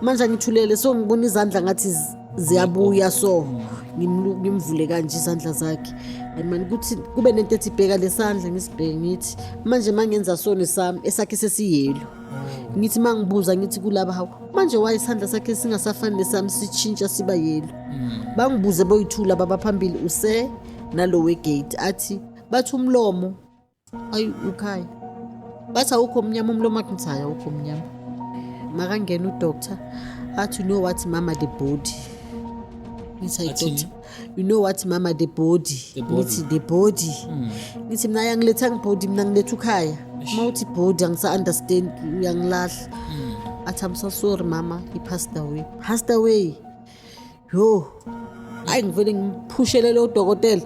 manje ngithulele so ngibona izandla ngathi ziyabuya so ngimvule kanje izandla zakhe manje kuthi kube nento ethi bheka lesandla ngisibheke ngithi manje mangenza sona sami esakhe sesiyelo ngithi mangibuza ngithi kulaba hawu manje waye isandla sakhe singasafani nesami sitshintsha siba yelo bangibuze boyithula baba phambili use nalo wegate athi bathi umlomo ayi ukhaya bathi awukho omnyama umlomo wakhe ngithi awukho omnyama makangena udoctor athi you know what mama the body ngithi hayi doctor you know what mama the body ngithi the body ngithi mina yangiletha ngibody mina ngiletha ukhaya uma uthi body angisa understand uyangilahla athi I'm so sorry mama he passed away yo hayi ngivele ngiphushele lo dokotela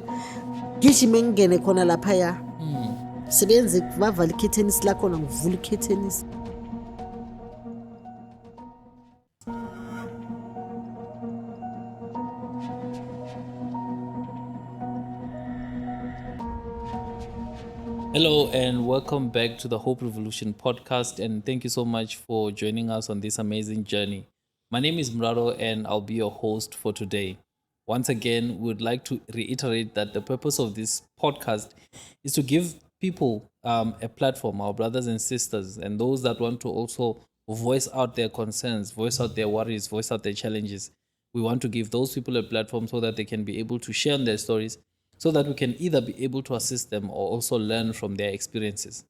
ngishime ngingene khona lapha ya sebenze bavala ikhethenisi la khona ngivula ikhethenisi. Hello and welcome back to the Hope Revolution podcast, and thank you so much for joining us on this amazing journey. My name is Mraro and I'll be your host for today. Once again, we would like to reiterate that the purpose of this podcast is to give people a platform, our brothers and sisters, and those that want to also voice out their concerns, voice out their worries, voice out their challenges. We want to give those people a platform so that they can be able to share their stories, so that we can either be able to assist them or also learn from their experiences.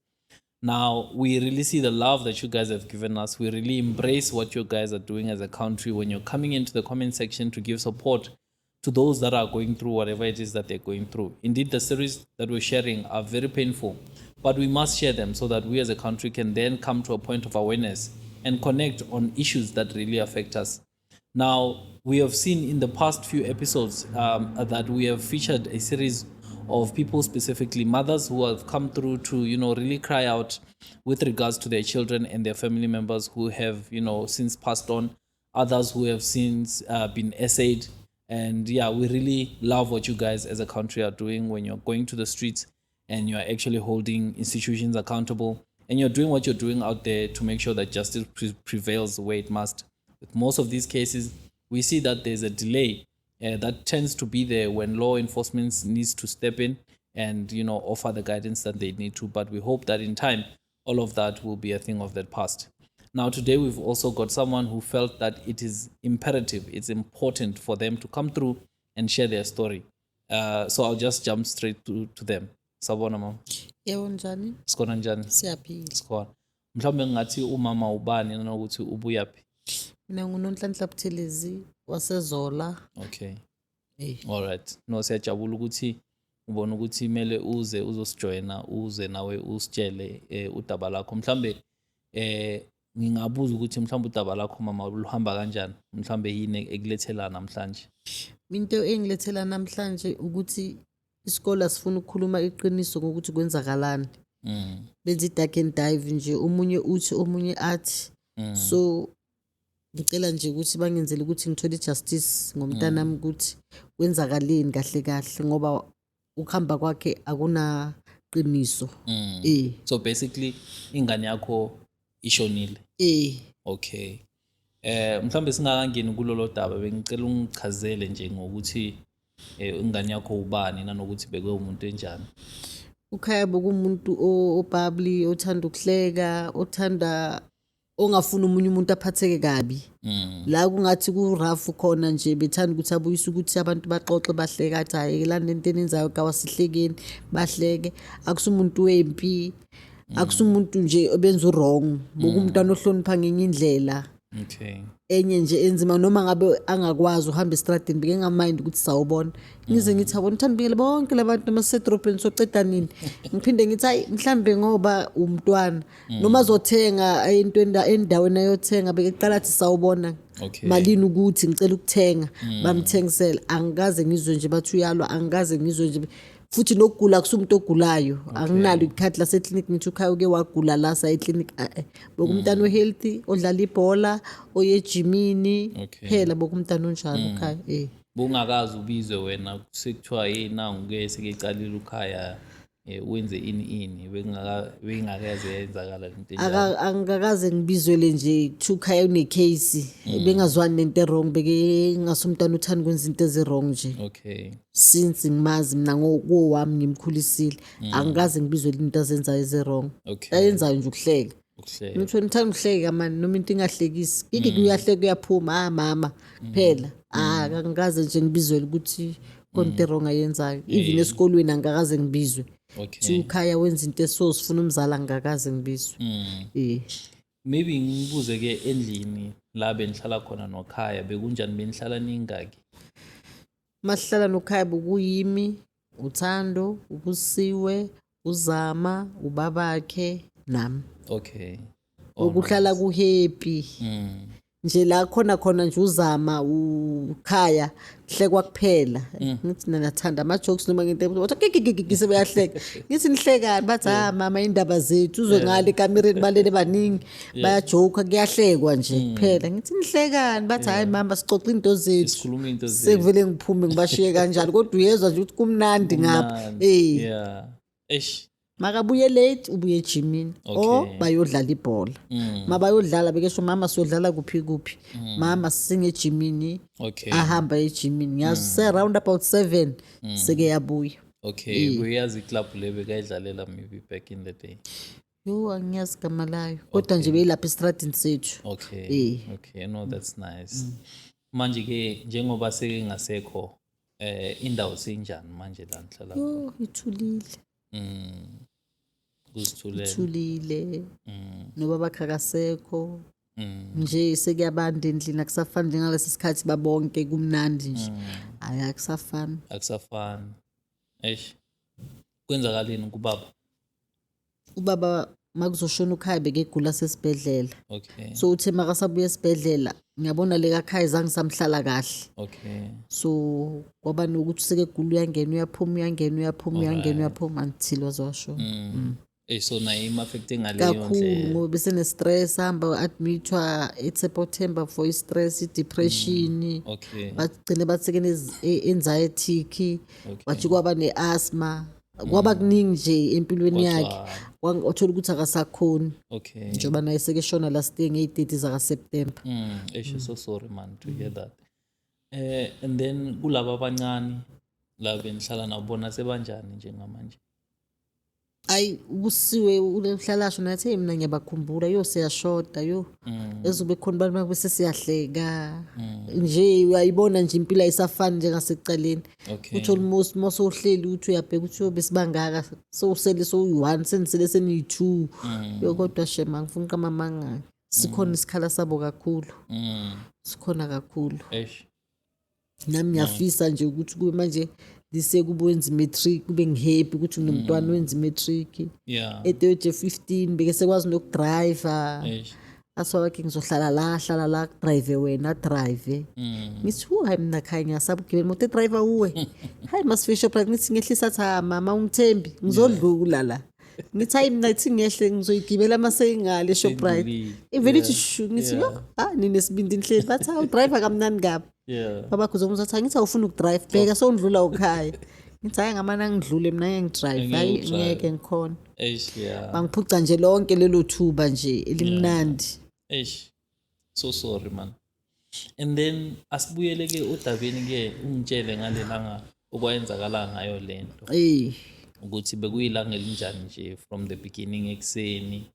Now, we really see the love that you guys have given us. We really embrace what you guys are doing as a country when you're coming into the comment section to give support to those that are going through whatever it is that they're going through. Indeed, the series that we're sharing are very painful, but we must share them so that we as a country can then come to a point of awareness and connect on issues that really affect us. Now, we have seen in the past few episodes that we have featured a series of people, specifically mothers, who have come through to, really cry out with regards to their children and their family members who have, since passed on, others who have since been essayed. And yeah, we really love what you guys as a country are doing when you're going to the streets and you're actually holding institutions accountable and you're doing what you're doing out there to make sure that justice prevails the way it must. With most of these cases, we see that there's a delay that tends to be there when law enforcement needs to step in and, offer the guidance that they need to. But we hope that in time, all of that will be a thing of the past. Now, today, we've also got someone who felt that it is imperative, it's important for them to come through and share their story. So I'll just jump straight to them. Sabona mama. Yebo njani? Sikhona njani? Siyaphila. Sikhona. Mhlawumbe ngathi umama ubani nanokuthi ubuyaphi? Mina nguNonhlanhla Buthelezi waseZola. Okay. Hey. All right. No, siyajabula ukuthi ubona ukuthi kumele uze uzosijoyina uze nawe usitshele udaba lakho. Mhlambe ngingabuza ukuthi mhlawumbe udaba lakho mama luhamba kanjani? Mhlawumbe yini ekulethela namhlanje? Into engilethela namhlanje ukuthi isikole asifuna ukukhuluma iqiniso ngokuthi kwenzakalani. Benza i-duck and dive nje, omunye uthi omunye athi. So ngicela nje ukuthi bangenzele ukuthi ngithole justice ngomntanami ukuthi kwenzakaleni kahle kahle ngoba ukuhamba kwakhe akuna qiniso. So basically ingane yakho ishonile. Okay. Mhlambe singakangeni kulolo daba bengicela ungichazele nje ngokuthi ingane yakho ubani nanokuthi bekwe umuntu enjani. Ukhaya bokumuntu obabli, othanda ukuhleka, othanda ongafuna umunye umuntu aphatheke kabi. La kungathi ku rough khona nje bethanda ukuthi abuyise ukuthi abantu baxoxe bahleke athi hayi la nento enenzayo kawasihlekeni bahleke akusumuntu wempi akusumuntu nje obenza wrong bokumntwana ohlonipha ngenye indlela. Okay. Enye nje enzima noma ngabe angakwazi uhamba estradini beke ngamind ukuthi sawubona ngize ngithi abona uthandibekele bonke labantu amasedropeni soceda nini ngiphinde ngithi hayi mhlambe ngoba umntwana noma azothenga into endaweni ayothenga beke qala athi sawubona malini ukuthi ngicela ukuthenga bamthengisela angikaze ngizwe nje bathi uyalwa angikaze ngizwe nje futhi nokugula kusumuntu ogulayo anginalo ikhathi lase clinic ngithi ukhaya uke wagula la sa eclinic bokumntana ohealthy odlala ibhola oye gymini phela bokumntana onjalo ukhaya bungakazi ubizwe wena sekuthiwa hey nangu ke sekecalile ukhaya wenze ini bengingakaze yenzakala lento enjalo. Angikaze ngibizwele nje kuthiwa une-case bengazwani nento e-wrong beke ngasumntwana uthanda ukwenza into ezi-wrong nje Okay. since ngimazi mina ngowami ngimkhulisile angikaze ngibizwele into azenzayo ezi-wrong Okay. ayenzayo nje ukuhleka Ukuhleka. ngitho ngithanda ukuhleka mani noma into ingahlekisi kiki kuyahleka uyaphuma mama phela angikaze nje ngibizwele ukuthi khona into e-wrong ayenzayo even esikolweni angikaze ngibizwe Okay. ukhaya wenza into sifuna umzala angikaze ngibizwe Maybe ngibuze ke endlini la benihlala khona nokhaya bekunjani benihlala ningaki? masihlala nokhaya bokuyimi uthando ubusiwe uzama ubabakhe nami Okay. ukuhlala kuhappy nje la khona nje uzama ukhaya kuhlekwa kuphela ngithi nathanda ama-jokes noma ngento wathi sebeyahleka ngithi nihlekani bathi mama indaba zethu uzwe ngale ekamereni balele baningi bayajoka kuyahlekwa nje kuphela ngithi nihlekani bathi hayi mama sixoxe into zethu Sikhuluma into zethu. sekuvele ngiphume ngibashiye kanjalo kodwa uyezwa nje ukuthi kumnandi ngapha Yeah. Eish. makabuye late ubuye ejimini or bayodlala ibhola mabayodlala bekesho mama siyodlala kuphi mama singejimini Okay. ahamba ejimini ngiyazi se-round about 7 seke yabuya Okay. Uyazi club le bekayidlalela maybe back in the day. yo angiyazi gama layo kodwa nje beyilapha esitradini sethu Okay. Okay. No, that's nice. Manje ke njengoba seke ngasekho indawo sinjani manje la nihlala? yo ithulile Kuzithulele. noba bakhakasekho nje sekuyabanda endlini akusafani njengalesi sikhathi babonke kumnandi nje hayi akusafani Akusafani. Eish. Kwenzakaleni kubaba? ubaba makuzoshona ukhaya bekegula sesibhedlela Okay. so uthe makasabuya esibhedlela ngiyabona leka khaya zange samhlala kahle Okay. so kwaba nokuthi sekegula uyangena uyaphuma until wazowashona So na im-affecte ngaleyo kakhulu ndlela. ngoba besene-stress hamba admithwa eSeptember for i-stress i-depression Okay. bagcine bathekene anxiety wathi kwaba ne-asthma kwaba kuningi nje empilweni yakhe wathola ukuthi akasakhoni Okay. njengoba naye sekeshona last year ngeyi-30 zakaSeptember Eish, so sorry man to hear that. And then kulaba abancane la benihlala nabo bona sebanjani njengamanje? ayi ubusiwe uhlalaisho nathi mina ngiyabakhumbula yo siyashoda yo ezobe khona abantu bakubese siyahleka nje uyayibona nje impilo ayisafani njengasekuqaleni Okay. uthi almost mawusohleli uthi uyabheka ukuthi yo besibangaka sowusele soyi-1 senisele seniyi-2 yo kodwa shema ngifuna uqamamanga sikhona isikhala sabo kakhulu sikhona kakhulu Eish. nami ngiyafisa nje ukuthi kube manje lise kube wenza i-matric kube ngihappy ukuthi nginomntwana wenza i-matric Yeah. at the age of 15 beke sekwazi nokudrayiva Eish. aswakhe ngizohlala la drive wena drive ngithi hayi mina khaya ngiyasaba ukugibela imoto edriver uwe hayi masifisho phela ngithi ngehlisa cha mama ungithembi ngizodlula la ngithi hayi mina ithi ngehle ngizoyigibela maseyingale Shoprite ivele ithi shu ngithi yo ninesibindi nihleli bathi hawu driver kamnani kabi Yeah. baba kuzomuzwa athi ngithi awufuna ukudrive bheka sowundlula ukhaya ngithi hayi ngamana ngidlule mina ngiyangidrive hayi ngeke ngikhona Eish. Yeah. bangiphuca nje lonke lelo thuba nje elimnandi Eish. So sorry man. And then asibuyele ke udabeni ke ungitshele ngale langa okwayenzakala ngayo lento ukuthi bekuyilanga elinjani nje from the beginning ekseni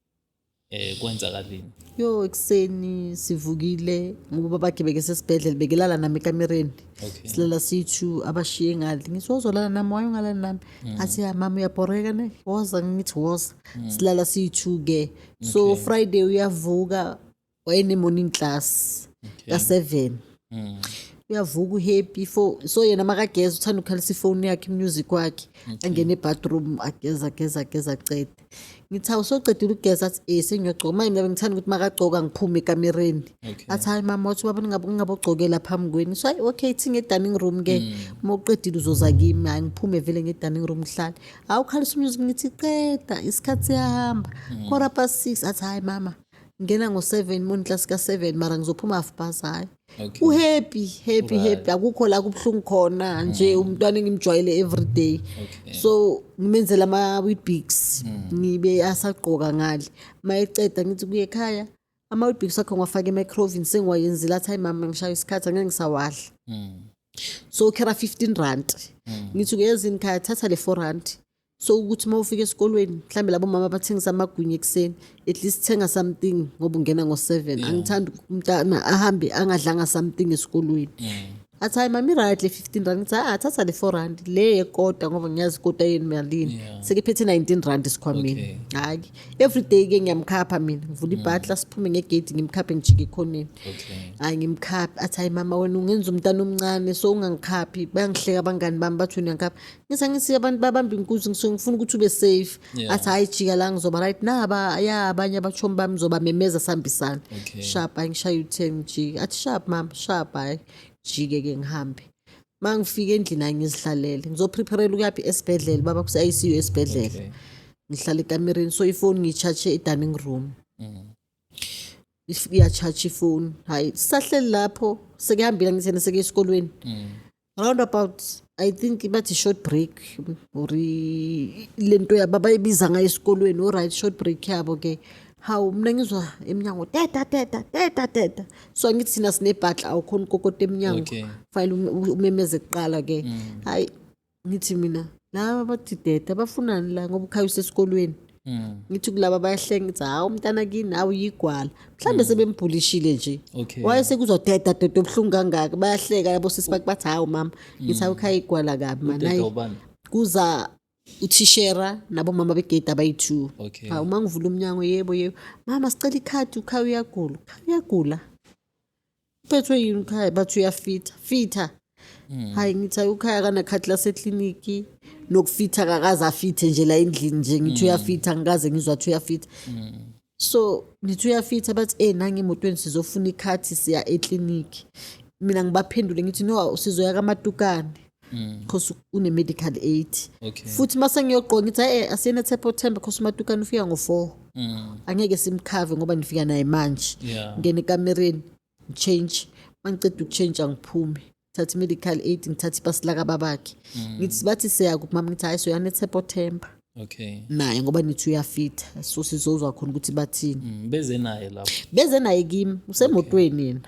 kwenzakaleni. yo ekuseni sivukile ngoba bakhe beke sesibhedlela bekelala nami ekamereni Okay. silala sithu abashiye ngale ngithi wozolala nami wayongalala nami athi ya mama uyabhoreka ne woza ngithi woza silala sithu ke so Friday uyavuka wayene-morning class ka-7 uyavuka uhappy so yena makageza uthanda ukukhalisa ifoni yakhe music wakhe angene ebathroom ageza acede ngithi awusocedile ukugeza athi sengiyogcoka manje mina bengithanda ukuthi makagcoka ngiphume ekamereni athi hayi mama wathi ubaba ngingabogcokela phambi kweni so okay thi nge-dining room ke uma uqedile uzoza kimi hayi ngiphume vele nge-dining room hlale awukhalisa umusic ngithi qeda isikhathi siyahamba 6:15 athi hayi mama ngena ngo-7 morning class ka-7 mara ngizophuma half past hayi Okay. happy akukho la kubuhlungu khona nje umntwana engimjwayele every day. Okay. So ngimenzela ama-Weet-Bix ngibe asagqoka ngale mayeceda ngithi kuye ekhaya ama-Weet-Bix akho ngiwafake emicrovini sengiwayenzile athi hayi mama ngishaya isikhathi angeke ngisawadla. So ukhera 15 rand ngithi kuyezini khaya thatha le 4 rand so ukuthi uma ufika esikolweni mhlambe labo mama bathengisa amagwinya ekuseni at least thenga something ngoba ungena ngo7 angithanda umntana ahambe angadlanga something esikolweni. Athi hayi mami right le 15 rand ngithi thatha le 4 rand le ekota ngoba ngiyazi ikota yeni malini sekephethe 19 rand esikhwameni. Hayi everyday ke ngiyamkhapha mina ngivula ibhatla siphume ngegate ngimkhaphe ngijike ekhoneni. Hayi ngimkhapha athi hayi mama wena ungenza umntana omncane so ungangikhaphi bayangihleka abangani bami bathi uyangikhapha ngithi abantu babamba inkunzi ngifuna ukuthi ube safe. Athi hayi jika la ngizoba right naba abanye abachomi bami ngizoba memeza sambisana sharp ayingishaya u10 njika athi sharp mama sharp hayi jike ke ngihambe mangifika endlini angizihlalele ngizoprepare ukuyaphi esibhedlela baba kuse ICU esibhedlela ngihlala ekamereni so ifoni ngicharge edining room ifika charge ifoni hayi sisahleli lapho sekihambile ngithena seke esikolweni around about I think bathi short break lento yababa ibiza ngayo esikolweni alright short break yabo ke hawu mina ngizwa eminyango teta so ngithi sina sinebhatla awukhona kokode eminyango file umemeze kuqala ke hayi ngithi mina laba bathi teta bafunani la ngoba ukhaya usesikolweni ngithi kulaba bayahlenga ngithi hawu umntana kini awuyigwala mhlambe sebembhulishile nje wayese kuzoteta obuhlungu kangaka bayahleka yabo sisibaki bathi hawu mama ngithi awukhaya igwala kabi manayi kuza uthishera nabo mama begate abayi2 hawu mangivula umnyango yebo mama sicela ikhadi ukhaya uyagula uphethwe yini ukhaya bathi uyafitha hayi ngithi ukhaya kana khadi lasekliniki nokufitha kakaza afithe nje la endlini nje ngithi uyafitha ngikaze ngizwa ukuthi uyafitha so ngithi uyafitha bathi nange emotweni sizofuna ikhadi siya ekliniki mina ngibaphendule ngithi no sizoya kaMatukane because une medical aid futhi mase ngiyogqoka ngithi asiyena September because uMatukane ufika ngo4 angeke simkhave ngoba nifika naye manje ngene ekamereni change mangiceda ukuchange ngiphume thatha medical aid ngithatha ipasila kababakhe ngithi bathi siya kumama ngithi hayi so yana September naye ngoba nithi uyafitha so sizozwa khona ukuthi bathini beze naye kimi usemotweni yena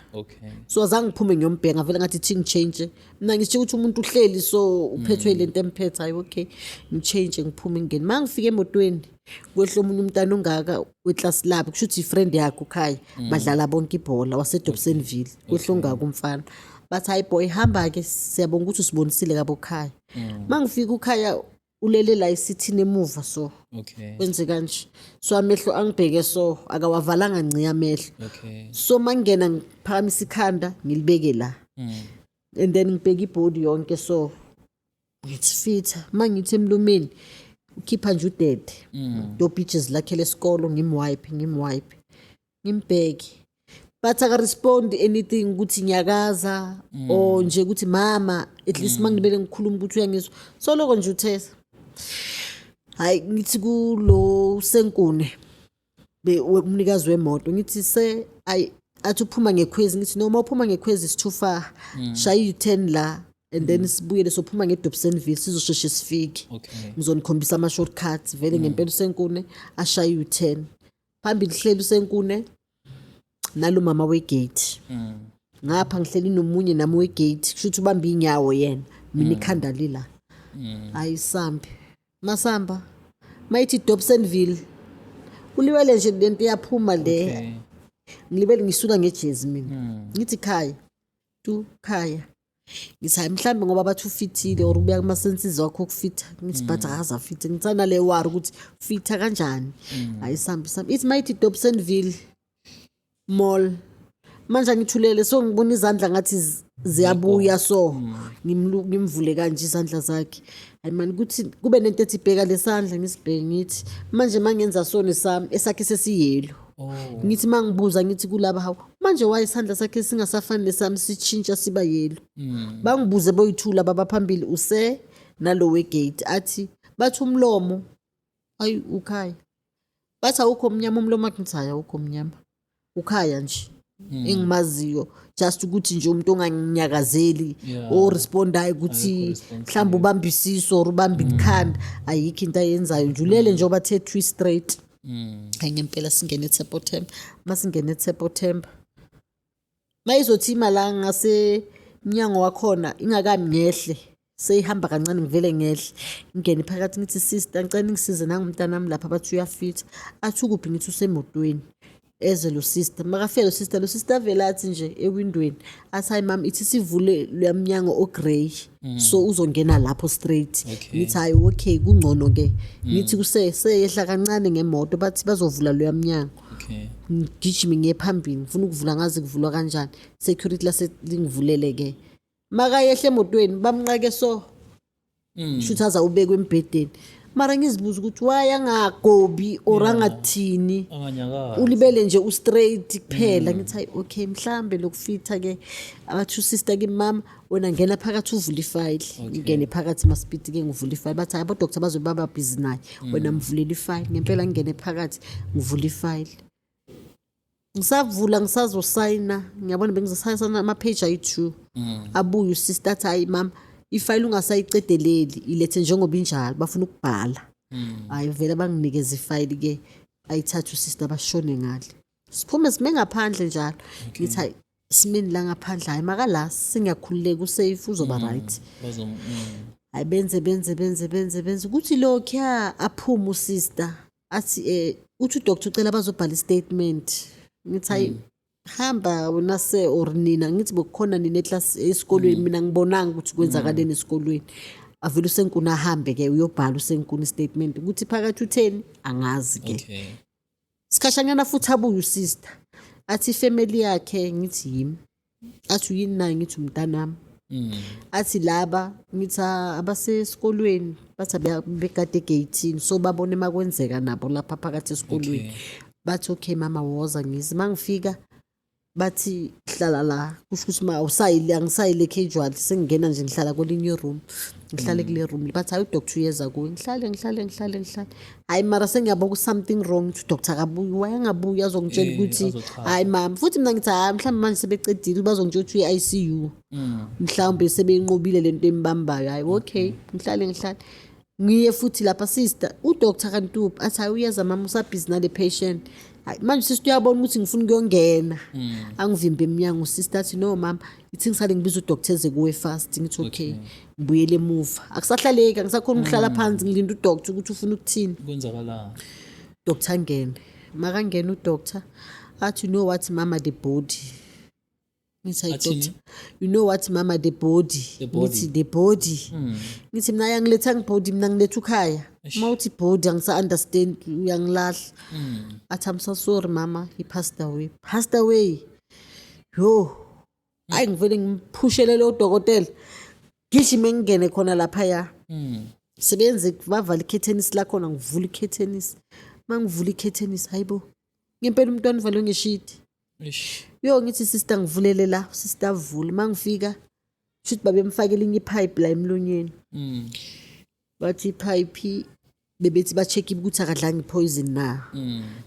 so azange ngiphume ngiyombheka vele ngathi thing change mina ngisho ukuthi umuntu uhleli so uphethwe lento emphethe hayi ngichange ngiphume ngene mangifika emotweni kwehlo omunye umntana ongaka weclass lab kusho ukuthi ifriend yakhe ukhaya badlala bonke ibhola waseDobsonville kwehlo ongaka umfana bathi hayi boy hamba ke siyabonga ukuthi usibonisile kabokhaya mangifika ukhaya ulele la isithini emuva so kwenze kanje so amehlo angibheke so akawavalanga ngci amehlo so mangena ngiphakamisa ikhanda ngilibeke la and then ngibheka ibody yonke so ngithi fitha mangithi emlumeni ukhipha nje udede do beaches lakhe lesikolo ngimwipe ngimbheke but aka-respond anything ukuthi nyakaza or nje ukuthi mama at least mangibele ngikhuluma ukuthi uyangizwa so lokho nje uthesa hayi ngithi kulo Senkune umnikazi wemoto ngithi athi uphuma ngekhwezi ngithi noma uphuma ngekhwezi is2 shaya u10 la and then sibuyele sophuma ngeDobsonville sizosheshe sifike ngizonikhombisa ama shortcuts vele ngempela uSenkune ashaya u10 phambili hleli uSenkune nalo mama wegate ngapha ngihleli nomunye nami wegate kushuthi ubamba inyawo yena mina ikhanda lila ayisambi masamba mayithi Dobsonville uliwele nje lento yaphuma le ngilibele ngisuka ngejezi mina ngithi khaya ngithi hayi mhlambe ngoba bathi ufithile or ubuya kuma senses wakho ukufitha ngithi but akaza fithe ngitsana le war ukuthi fitha kanjani ayisambi ithi mayithi Dobsonville mall manje ngithulele so ngibona izandla ngathi ziyabuya so ngimvule kanje izandla zakhe hayi man ukuthi kube nento ethi bheka lesandla ngisibheke ngithi manje mangenza sona sami esakhe sesiyelo ngithi mangibuza ngithi kulaba hawo manje waye isandla sakhe singasafani lesami sichintsha siba yelo bangibuze boyithula baba phambili use nalo wegate athi bathi umlomo ayi ukhaya bathi awukho omnyama umlomo akhe ngithi hayi awukho omnyama ukhaya nje engimaziyo just ukuthi nje umuntu onganginyakazeli Yeah. orespondayo ukuthi responsive. mhlawumbe ubamba isiso or ubamba ikhanda ayikho into ayenzayo nje ulele nje obathethwe straight. Hayi ngempela singene eTshepo Themba masingene eTshepo Themba mayizothi imala ngase mnyango wakhona ingakami ngehle seyihamba kancane ngivele ngehle ngene phakathi ngithi sister ngicela ngisize nangumntanami lapha bathi uyafitha athi ukuphi ngithi usemotweni eze lo sister makafike lo sister vela athi nje ewindweni athi hayi mama ithi sivule luyamnyango ogrey so uzongena lapho straight ngithi hayi okay kungcono ke ngithi kuseyehla kancane ngemoto bathi bazovula luyamnyango ngijimi ngephambili ngifuna ukuvula ngazi kuvulwa kanjani security lase lingivulele ke makayehle emotweni bamnqake so shuthaza ubekwe embedeni mara ngizibuza ukuthi wayangagobi or angathini Anganyakazi. ulibele nje ustraight kuphela ngithi hayi okay mhlambe lokufitha ke abathu sister ke mama wena ngena phakathi uvula ifile ngene phakathi masipiti ke ngivula ifile bathi abo doctor bazobaba busy naye wena mvulela ifile ngempela ngene phakathi ngivula ifile ngisavula ngisazosayina ngiyabona bengizosayina ama page ayi2 abuye usister athi hayi mama ifile ungasayicedeleli ilethe njengoba injalo bafuna ukubhala hayi vele banginikeza ifile ke ayithatha usister bashone ngale siphume sime ngaphandle njalo ngithi hayi simini la ngaphandle hayi makala singiyakhululeka usafe uzoba right hayi benze ukuthi lokho aphuma usister athi uthi udoctor ucela bazobhala istatement ngithi hayi hamba wena se or nina ngithi bokukhona nina eclass esikolweni mina ngibonanga ukuthi kwenzakaleni esikolweni avela usenkuni ahambe ke uyobhala usenkuni statement ukuthi phakathi u10 angazi ke sikhashanyana futhi abuye usister athi family yakhe ngithi yimi athi uyini naye ngithi umntanami athi laba ngithi abasesikolweni bathi bekade gate so babone makwenzeka nabo lapha phakathi esikolweni bathi okay mama woza ngizi mangifika bathi hlala la kusho ukuthi ma awusayile angisayile casual sengingena nje ngihlala kwelinye room ngihlale kule room bathi hayi udoctor uyeza kuwe ngihlale hayi mara sengiyabona ukuthi something wrong udoctor akabuyi wayangabuyi azongitshela ukuthi hayi mama futhi mina ngithi hayi mhlawumbe manje sebecedile bazongitshela ukuthi uyi-ICU mhlawumbe sebeyinqobile lento embambayo hayi okay ngihlale ngiye futhi lapha sister udoctor kaNtuphi athi hayi uyeza mama usabhizi nale patient hayi manje sister uyabona ukuthi ngifuna ukuyongena angivimbe eminyango sister athi no mama ithi ngisale ngibiza udoctor eze kuwe fast ngithi okay ngibuyele emuva akusahlaleki angisakhona ukuhlala phansi ngilinda udoctor ukuthi ufuna ukuthini Kwenzakalani? doctor angene makangena udoctor athi you know what mama the body ngithi doctor you know what mama the body ngithi the body ngithi mina yangiletha ngibody mina ngiletha ukhaya mawuthi body angisa understand uyangilahla athi I'm so sorry mama he passed away yo ayi ngivele ngiphushele lo dokotela ngishime ngene khona lapha ya sebenze bavala ikhethenisi la khona ngivula ikhethenisi mangivula ikhethenisi hayibo ngempela umntwana uvalwe ngeshiti yo ngithi sister ngivulele la sister vule mangifika shothi babemfakela inye ipipe la emlonyeni bathi ipipe bebethi ba check ukuthi akadlanga ipoison na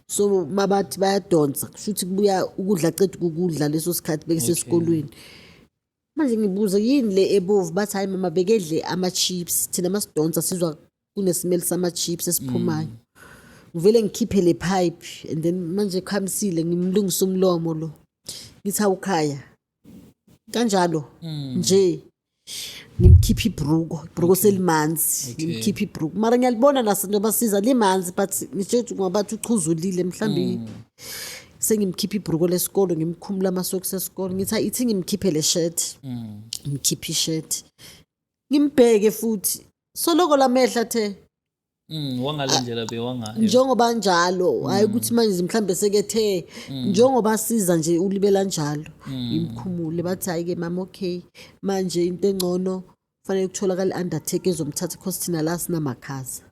so mabathi bayadonsa shothi kubuya ukudla cede ukudla leso sikhathi bekesesikolweni manje ngibuza yini le ebovu bathi hayi mama bekedle ama chips thina masidonsa sizwa kunesimeli sama chips esiphumayo ngivele ngikhiphe le pipe and then manje khamisile ngimlungisa umlomo lo ngithi awukhaya kanjalo nje ngimkhipha ibruko selimanzi ngimkhipha ibruko mara ngiyalibona nasanto basiza limanzi but ngisho ngabathi uchuzulile mhlambi sengimkhipha ibruko lesikolo ngimkhumula amasokisi esikolo ngithi ithi ngimkhiphe le shirt ngimkhipha ishirt ngimbheke futhi soloko lamehla the wangale ndlela bewangale njengoba njalo hayi ukuthi manje mhlambe sekethe njengoba siza nje ulibela njalo imkhumule bathi hayi ke mama okay manje into engcono kufanele kutholakala undertaker ezomthatha because thina la sinamakhaza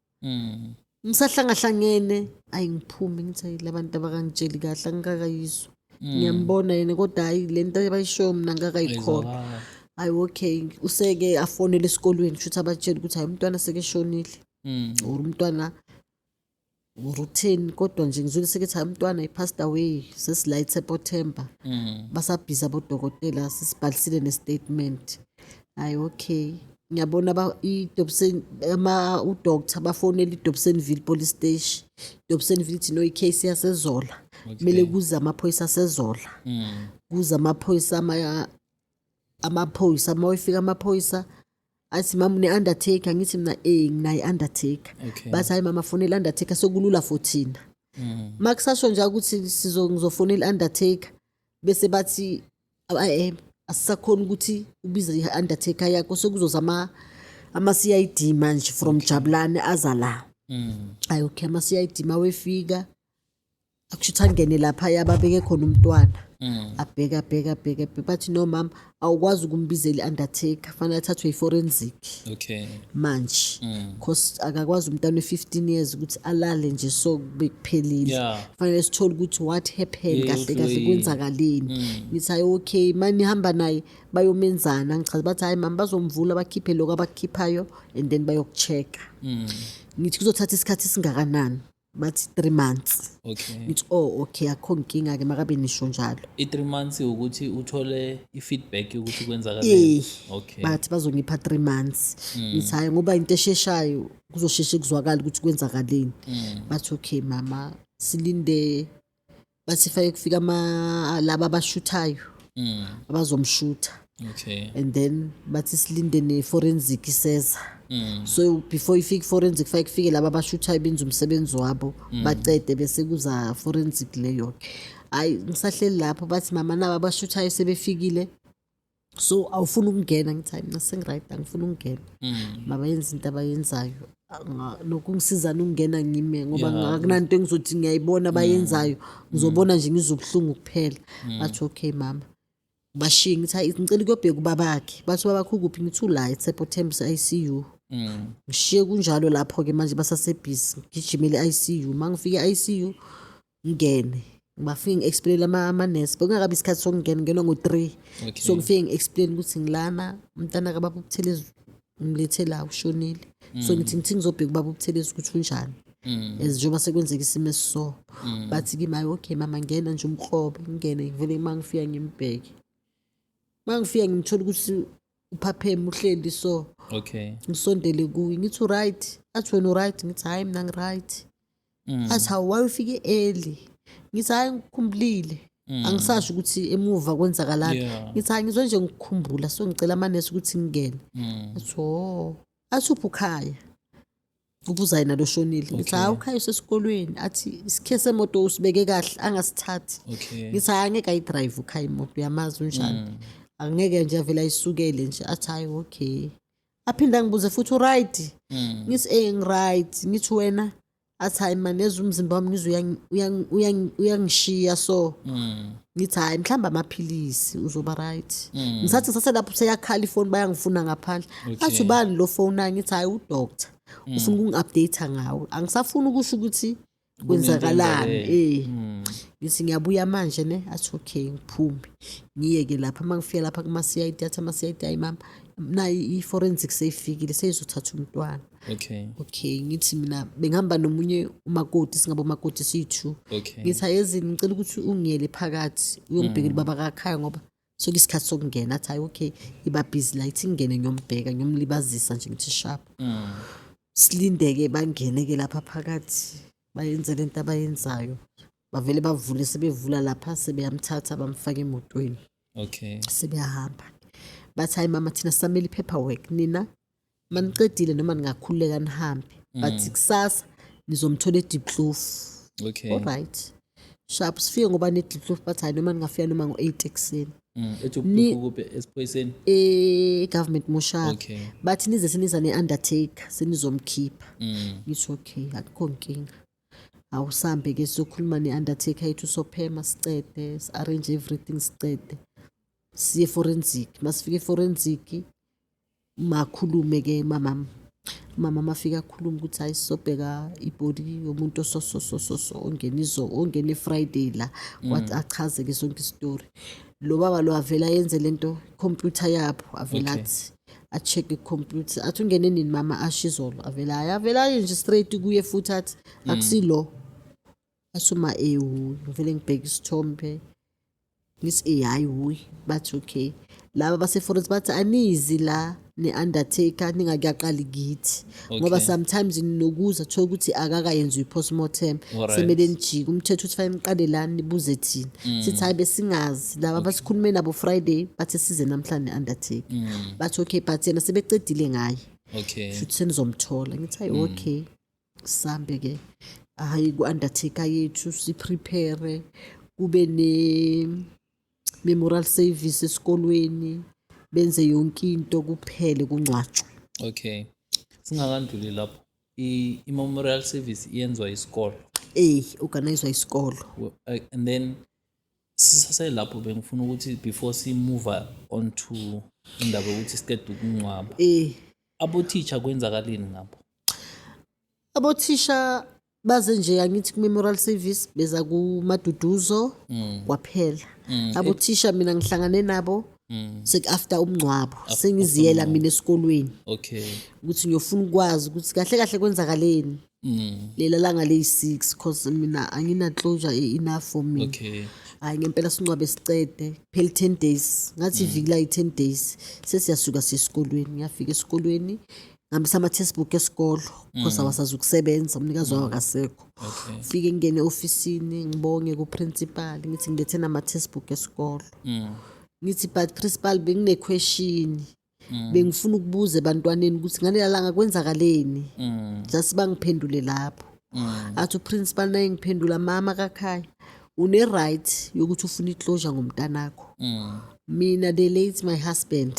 ngisahlangahlangene ayi ngiphume ngithi labantu abakangitsheli kahle angikakayizwa ngiyambona yena kodwa hayi lento abayishoyo mina ngakayikhola hayi okay useke afonele esikolweni futhi abatshela ukuthi hayi umntwana seke shonile or umntwana routine kodwa nje ngizwile ukuthi umntwana i-passed away sesila eSeptember basabhiza abodokotela sisibhalisile nestatement. Hayi okay, ngiyabona i-Dobson udoctor bafonela i-Dobsonville police station. Dobsonville ithi no, i-case yaseZola kumele kuze amaphoyisa aseZola. Kuze amaphoyisa mawefika amaphoyisa athi mama une-undertaker, ngithi mina nginayi-undertaker. Bathi hayi mama fonela undertaker sokulula for thina. Makusasho nje ukuthi ngizofonela i-undertaker bese bathi asisakhona ukuthi ubize i-undertaker yakho sekuzoza ama-CID manje from Jabulani aza la. Hayi okay, ama-CID mawefika akushuthi angene lapha babeke khona umntwana. Abheka bathi no mama awukwazi ukumbizela i-undertaker, fanele athathwe i-forensic manje because akakwazi umntwana we-15 years ukuthi alale nje so bekuphelile. Fanele sithole ukuthi what happened kahle kahle kwenzakaleni. Ngithi hayi okay mani hamba naye bayomenzana. Ngichaza bathi hayi mama bazomvula bakhiphe lokho abakukhiphayo and then bayokucheck. Ngithi kuzothatha isikhathi esingakanani? Bathi 3 months. Ngithi okay akho nkinga ke makabe nisho njalo. I3 months ukuthi uthole i-feedback ukuthi kwenzakaleni. Bathi bazongipha 3 months. Ngithi hayi ngoba into esheshayo kuzosheshe kuzwakala ukuthi kwenzakaleni. Bathi okay mama silinde, bathi fake kufika laba abashuthayo abazomshutha. And then bathi silinde ne-forensic iseza. So before ifike forensic fake kufike laba abashuthayo benza umsebenzi wabo bacede bese kuza forensic leyo. Hayi ngisahleli lapho bathi mama naba abashuthayo sebefikile so awufuna ukungena. Ngithi hayi mina sengiright angifuna ukungena. Baba yenza into abayenzayo nokungisizana ukungena ngime ngoba akunanto engizothi ngiyayibona abayenzayo, ngizobona nje ngizobuhlungu kuphela. Bathi okay mama bashiye. Ngithi hayi ngicela ukuyobheka ubabakhe. Bathi ubabakhe ukuphi? Ngithi la eSeptember ICU. Ngishiye kunjalo lapho ke manje basasebhizi ngijimele ICU. Mangifike ICU ngene bafike ngi-explain ama-nurse bekungakabi isikhathi sokungena ngena ngo-3. So ngifike ngi-explain ukuthi ngilana umntana kababa uButhelezi ngimlethe la ushonile. So ngithi ngizobheka ubaba uButhelezi ukuthi unjani njengoba sekwenzeka isimo esiso. Bathi kimi hayi okay mama ngena nje umkrobe ngingene vele mangifika ngimbheke. Mangifika ngimthola ukuthi uphapheme uhleli so ngisondele kuye ngithi right. Athi wena right? Ngithi hayi mina ngi-right. Athi hawu why ufike early? Ngithi hayi ngikhumbulile angisasho ukuthi emuva kwenzakalani. Ngithi hayi ngizwe nje ngikukhumbula so ngicela amanesi ukuthi ngingene. Athi uphukhaya ubuza yena lo shonile. Ngithi hayi ukhaya usesikolweni. Athi isikhe semoto usibeke kahle angasithathi. Ngithi hayi angeke ayidrive ukhaya imoto uyamazi unjani, angeke nje avela ayisukele nje. Athi hayi okay. Aphinda ngibuze futhi right? Ngithi ngiright. Ngithi wena? Athi hayi manje neza umzimba wami ngizwe uyangishiya so. Ngithi hayi mhlamba amaphilisi uzoba right. Ngisathi saselapho seyakhala ifoni bayangifuna ngaphandle. Athi ubani lo phone? Ngithi hayi udoctor ufuna ukungi-update ngawo, angisafuni ukusho ukuthi kwenzakalani. Ngithi ngiyabuya manje ne. Athi okay ngiphume ngiyeke lapha. Mangifika lapha kuma-CID athi ama-CID hayi mama nayi i-forensic seyifikile seyizothatha umntwana. Okay ngithi mina bengihamba nomunye umakoti singabo makoti siyi-2. Ngithi ayezini ngicela ukuthi ungiyele phakathi uyongibhekela ubaba kakhaya ngoba sokuyisikhathi sokungena. Athi hayi okay iba busy la ithi ngingene ngiyombheka ngiyomlibazisa nje ngithi sharp. Silindeke bangene-ke lapha phakathi bayenze lento abayenzayo. Bavele bavule sebevula lapha sebeyamthatha bamfaka emotweni. Sebeyahamba. Bathi hayi mama thina samele i-paperwork nina manicedile noma ningakhululeka nihambe. Bathi kusasa nizomthola eDiepkloof. Alright sharp sifike ngoba neDiepkloof. Bathi hayi noma ningafika noma ngo-8 ekuseni. Government moshari. Bathi nize seniza ne-undertaker senizomkhipha. Ngithi okay akukho nkinga. Awusambe-ke sizokhuluma ne-undertaker yethu sophema sicede si-arrange everything sicede siye forensic. Masifike forensic makhulume-ke mama mafika akhuluma ukuthi hayi sizobheka ibody yomuntu ongene Friday la wathi achaze-ke sonke istory. Lo baba lo avela yenze lento computer yabo avela a-check ikhompyutha athi ungene nini mama ashizolo avela aye nje straight kuye futhi athi akusilo asuma ngivele ngibheka isithombe ngithi hayi wuyi bathi okay laba base-forensic bathi anizi la ne-undertaker ningakuyaqali kithi ngoba sometimes ninokuza thola ukuthi akakayenziwa i-postmortem semele nijike umthetho uthi fanele niqale lani nibuze thina sithi hayi besingazi laba basikhulume nabo Friday bathi size namhlanje ne-undertaker bathi okay but yena sebecedile ngaye futhi senizomthola ngithi hayi okay sambe-ke hayi ku-undertaker yethu siprepare kube memorial service esikolweni benze yonke into kuphele kungcwatshwe. Okay, singakandluli lapho i-memorial service iyenzwa isikolo organizwa isikolo and then sisase lapho bengifuna ukuthi before si move on to indaba ukuthi siqede ukungcwaba abo-teacher kwenzakalini ngapho? Abo-teacher baze nje angithi ku-memorial service beza kumaduduzo kwaphela abo-teacher mina ngihlangane nabo after umngcwabo sengiziyela mina esikolweni ukuthi ngiyofuna ukwazi ukuthi kahle kahle kwenzakaleni lela langa leyi-6 because mina angina-closure enough for me hayi ngempela singcwabe sicede phela 10 days ngathi iviki la yi-10 days sesiyasuka sesikolweni ngiyafika esikolweni ngihambisa ama-textbook esikolo because awasazi ukusebenza umnikazi wawo akasekho fike ngingene ofisini ngibonge ku-principal ngithi ngilethe nama-textbook esikolo ngithi but principal bengine-question bengifuna ukubuza ebantwaneni ukuthi ngalela langa kwenzakaleni just bangiphendule lapho athi uprincipal naye ngiphendula mama kakhaya une-right yokuthi ufuna i-closure ngomntanakho mina the late my husband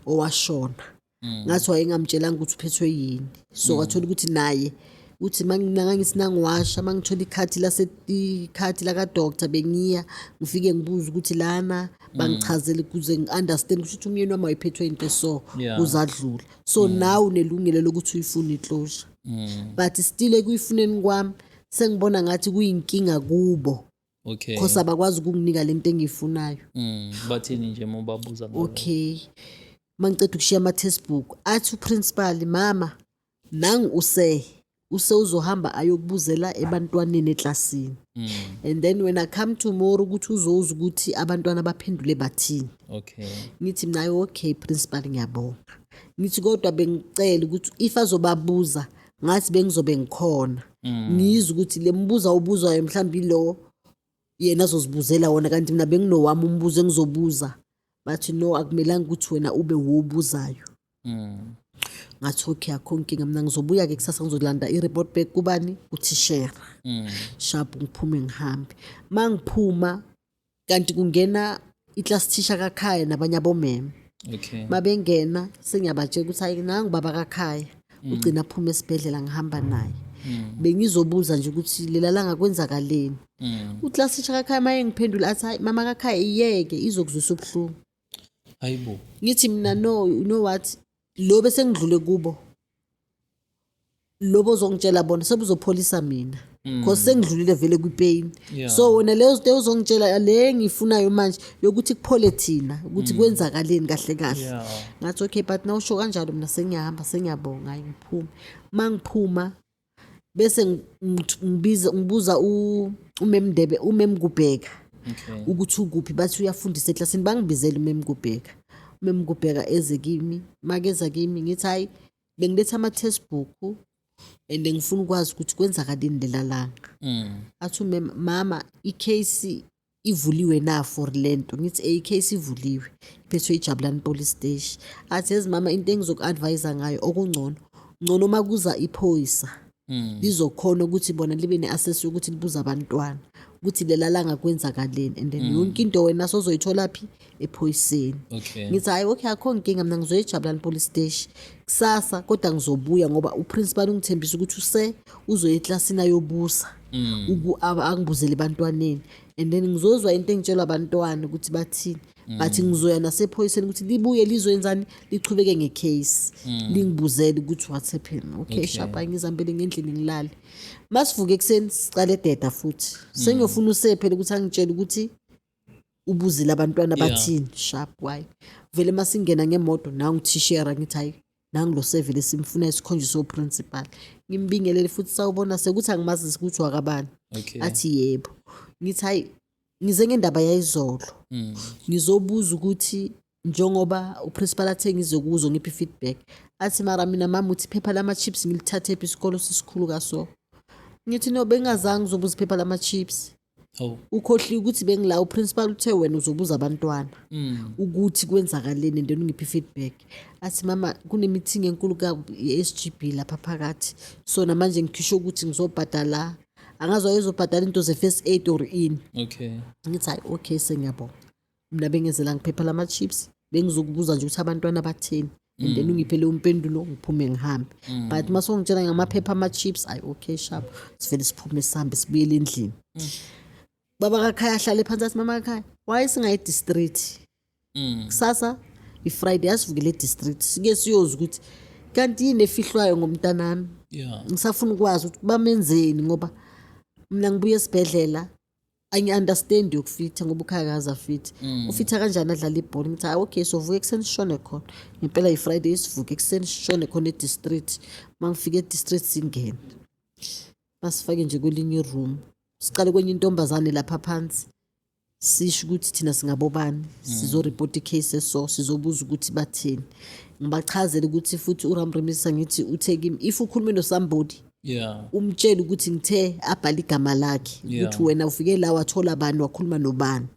owashona ngathi wayengamtshelanga ukuthi uphethwe yini so kwathola ukuthi naye uthi mangithi nangiwasha mangithola ikhathi laka-doctor bengiya ngifike ngibuza ukuthi lana bangichazele ukuze ngi-understand ukuthi umyeni wami wayephethwe into so uzadlula so nawe unelungelo lokuthi uyifune i-closure but still ekuyifuneni kwami sengibona ngathi kuyinkinga kubo because abakwazi ukunginika le nto engiyifunayo bathini nje mobabuza mangiceda ukushiya ama-textbook athi uprincipal mama nangu use uzohamba ayokubuzela ebantwaneni eklasini and then when I come tomorrow ukuthi uzowuza ukuthi abantwana baphendule bathini ngithi mina okay principal ngiyabonga ngithi kodwa bengicela ukuthi if azobabuza ngathi bengizobe ngikhona ngizwe ukuthi le mbuza ubuzwayo mhlawumbe lo yena azozibuzela wona kanti mina benginowami umbuzo engizobuza bathi no akumelanga ukuthi wena ube wobuzayo ngathi okay akho nkinga mina ngizobuya-ke kusasa ngizolanda i-report back kubani uthishera sharp ngiphume ngihambe mangiphuma kanti kungena i-class teacher kakhaya nabanye abomeme mabengena sengiyabatshela ukuthi hayi nangu baba kakhaya ugcina aphume esibhedlela ngihamba naye bengizobuza nje ukuthi lela langa kwenzakaleni u-class teacher kakhaya maye ngiphendula athi hayi mama kakhaya iyeke izokuzwisa ubuhlungu hayibo ngithi mina no you know what lo bese ngidlule kubo lobo uzongitshela bona sebuzopholisa mina because sengidlulile vele kwi-pain so wena leyo zinto uzongitshela le ngiyifunayo manje yokuthi kuphole thina ukuthi kwenzakaleni kahle kahle ngathi okay but nawusho kanjalo mina sengiyahamba sengiyabonga hayi ngiphume mangiphuma bese ngibuza umem Kubheka ukuthi ukuphi bathi uyafundisa eklasini bangibizela umem Kubheka umem Kubheka eze kimi makeza kimi ngithi hayi bengiletha ama-textbook and ngifuna ukwazi ukuthi kwenzakaleni lela langa athi mama i-case ivuliwe na for lento ngithi i-case ivuliwe iphethwe iJabulani police station athi yazi mama into engizoku-advise ngayo okungcono ngcono makuza iphoyisa lizokhona ukuthi bona libe ne-access yokuthi libuza abantwana ukuthi lela langa kwenzakaleni and then yonke into wena sozoyithola phi ephoyiseni ngithi hayi okay akho nkinga mina ngizoya eJabulani police station kusasa kodwa ngizobuya ngoba uprincipal ungithembisa ukuthi uzoya eklasini ayobusa angibuzele ebantwaneni and then ngizozwa into engitshelwa abantwana ukuthi bathini bathi ngizoya nasephoyiseni ukuthi libuye lizoyenzani lichubeke ngecase lingibuzele ukuthi what's happening okay shapa ngizihambele ngendlini ngilale masivuke ekuseni sicale deda futhi sengiyofuna usephele ukuthi angitshele ukuthi ubuzile abantwana Yeah. bathini sharp why vele masingena ngemoto nangu tishera ngithi hayi nangu lo sevele simfuna isikhonjiso principal ngimbingelele futhi sawubona sekuthi angimazi ukuthi wakabani Okay. athi yebo ngithi hayi ngize ngendaba yayizolo ngizobuza ukuthi njengoba uprincipal athe ngizokuzwa ngiphi feedback athi mara mina mama uthi iphepha lama chips ngilithathe phi isikolo sisikhulu kaso ngithi no bengazange uzobuza iphepha lama chips Oh. ukhohliwe ukuthi bengila uprincipal uthe wena uzobuza abantwana ukuthi kwenzakaleni and then ungiphi feedback athi mama kunemeeting enkulu ka SGB lapha phakathi so namanje ngikhisho ukuthi ngizobhadala angazi ayezobhadala into ze first aid or in Okay. ngithi hayi okay sengiyabona mina bengezela ngiphepha lama chips bengizokubuza nje ukuthi abantwana batheni and then ungiphe leyo mpendulo ngiphume ngihambe but masongitshela ngamaphepha ama chips ayi okay sharp sivele siphume sihambe sibuyele endlini baba kakhaya ahlale phansi athi mama kakhaya why singayi district kusasa ifriday asivukele district sike siyoza ukuthi kanti yini efihlwayo ngomntanami Yeah. ngisafuna ukwazi ukuthi bamenzeni ngoba mina ngibuye esibhedlela angi-understand yokufitha ngoba ukhayakaza fit ufitha kanjani adlala ibhola ngithi hayi okay so vuke ekuseni sishone khona ngempela yi-friday sivuke ekuseni sishone khona e-district uma ngifike e-district singene basifake nje kwelinye room siqale kwenye intombazane lapha phansi sisho ukuthi thina singabobani sizoripota icase so sizobuza ukuthi batheni ngibachazele ukuthi futhi uRamremisa ngithi uthe kimi if ukhuluma no-somebody Yeah. umtshela ukuthi ngithe abhala igama lakhe Yeah. ukuthi wena ufike la wathola bani wakhuluma nobani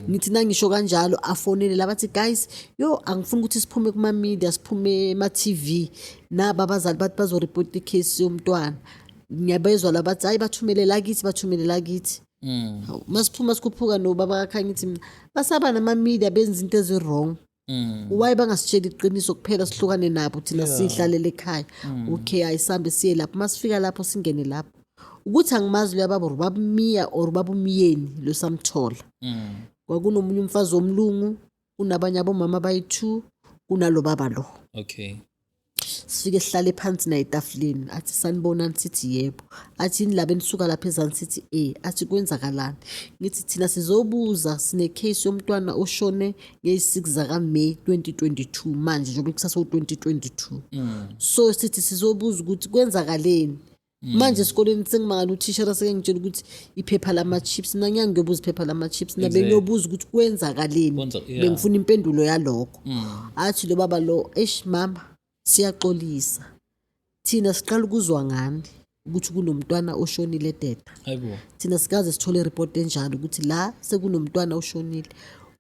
ngithi nangisho kanjalo afonele labathi guys yo angifuni ukuthi siphume kuma-media siphume ema-TV naba abazali bathi bazoripota icase yomntwana ngiyabezwa labathi hayi bathumele lakithi Hawu, masiphuma sikhuphuka nobaba kakhaya ngithi mina basaba nama-media benza into ezi-wrong why bangasitsheli iqiniso kuphela sihlukane nabo thina siyihlalele ekhaya okay ayisambe siye lapho masifika lapho singene lapho ukuthi angimazi loya baba babumiya or babumiyeni lo samthola kwakunomunye umfazi womlungu kunabanye abomama bayi-2 kunalo baba lo Okay. sifike sihlale phansi naye etafuleni athi sanibonani sithi yebo athi yini laba enisuka lapha ezansi sithi athi kwenzakalani ngithi thina sizobuza sine-case yomntwana oshone ngeyi-6 zakaMeyi 2022 manje njengoba kusasewu-2022 so sithi sizobuza ukuthi kwenzakaleni manje esikoleni sengimangala uthishera seke ngitshela ukuthi iphepha lama-chips mina ngiyake ngiyobuza iphepha lama-chips mina bengiyobuza ukuthi kwenzakaleni Yeah. bengifuna impendulo yalokho athi lo baba lo mama siyaxolisa thina siqala ukuzwa ngani ukuthi kunomntwana oshonile teta Hayibo. thina sikaze sithole ireport enjalo ukuthi la sekunomntwana oshonile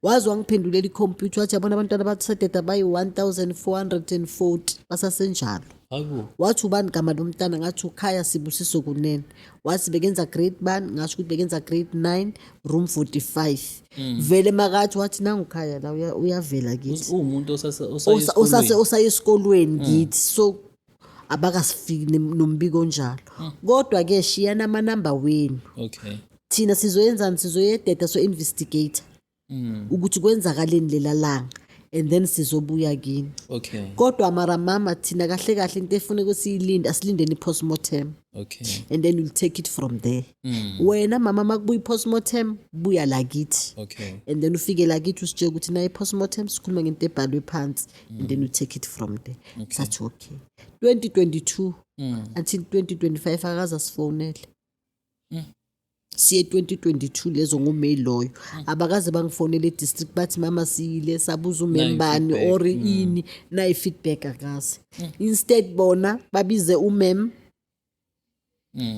wazi wangiphendulela ikhompyutha wathi yabona abantwana basadeda bayi-1440 basasenjalo Hayibo. wathi ubani gama lomntana ngathi ukhaya sibusiso kunene wathi bekenza grade bani ngasho ukuthi bekenza grade 9 room 45 vele makathi wathi nangukhaya la uyavela kithi Umuntu osaye esikolweni ngithi so abakasifiki nombiko onjalo kodwa-ke shiyana amanamba wenu Okay. thina sizoyenzani sizoyededa so-investigator ukuthi kwenzakaleni lela langa and then sizobuya kini Okay. kodwa mara mama thina kahle kahle into efuneka siyilinde asilindeni i-postmortem Okay. and then you'll take it from there wena mama makubuya i-postmortem buya lakithi Okay. and then ufike lakithi usitshela ukuthi nayo i-postmortem sikhuluma ngento ebhalwe phansi and then you take it from there sathi okay 2022 until 2025 akaze asifonele siye 2022 lezo ngoMeyi loyo abakaze bangifonele e-district bathi mama siyile sabuza umembani feedback. or ini nayi feedback akaze instead bona babize umem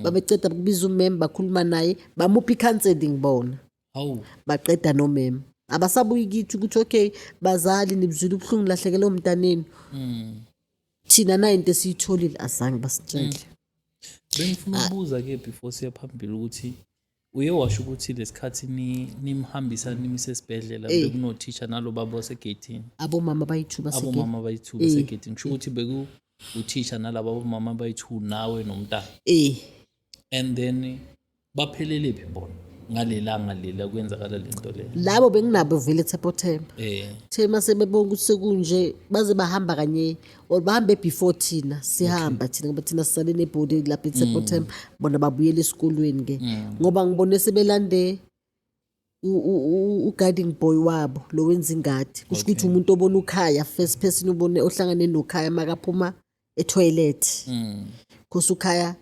babeceda kubiza umem bakhuluma naye bamupha i-counseling bona Hawu. baqeda nomem abasabuyi kithi ukuthi okay bazali nibuzile ubuhlungu lahlekele umntaneni thina nayo into esiyitholile azange basitshele Bengifuna ukubuza ke before siya phambili ukuthi uye washo ukuthi lesikhathi nimhambisa nimise esibhedlela bekunothisha nalo baba osegeyithini abomama bayithuba abomama bayi-2 besegeyithini kusho ukuthi beku uthisha nalabo abomama bayi-2 nawe nomntana and then baphelele bona ngalelanga lela kwenzakala lento le labo benginabo vele Themba thema sebebonga ukuthi sekunje baze bahamba kanye or bahambe before thina sihamba thina ngoba thina sisale nebody lapha Themba bona babuyele esikolweni ke ngoba ngibone sebelande u-guarding boy wabo lo wenza ingadi kusho ukuthi umuntu obona ukhaya first person ubone ohlangane nokhaya makaphuma etoilet because ukhaya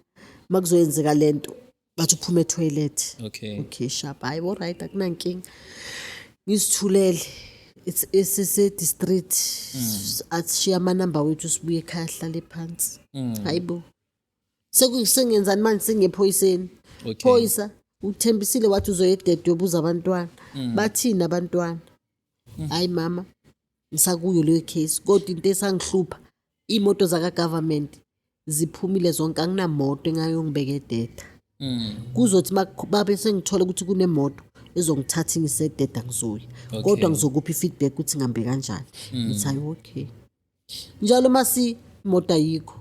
makuzoyenzeka lento bathi uphuma etoilet. Okay sharp, hayi alright, akunankinga, ngisithulele isise-district asishiya amanamba wethu sibuye ekhaya sihlale phansi. Hayibo sengenzani manje, sengephoyiseni. Phoyisa uthembisile wathi uzoya edede uyobuza abantwana, bathini abantwana? Hayi mama, ngisakuyo leyo case, kodwa into esangihlupha iy'moto zaka-government ziphumile zonke, anginamoto engayongibeka ededa. Kuzothi babe sengithola ukuthi kunemoto ezongithatha ingise ededa ngizoya, kodwa ngizokupha i-feedback ukuthi ngihambe kanjani. Ngithi hayi okay, njalo masi imoto ayikho,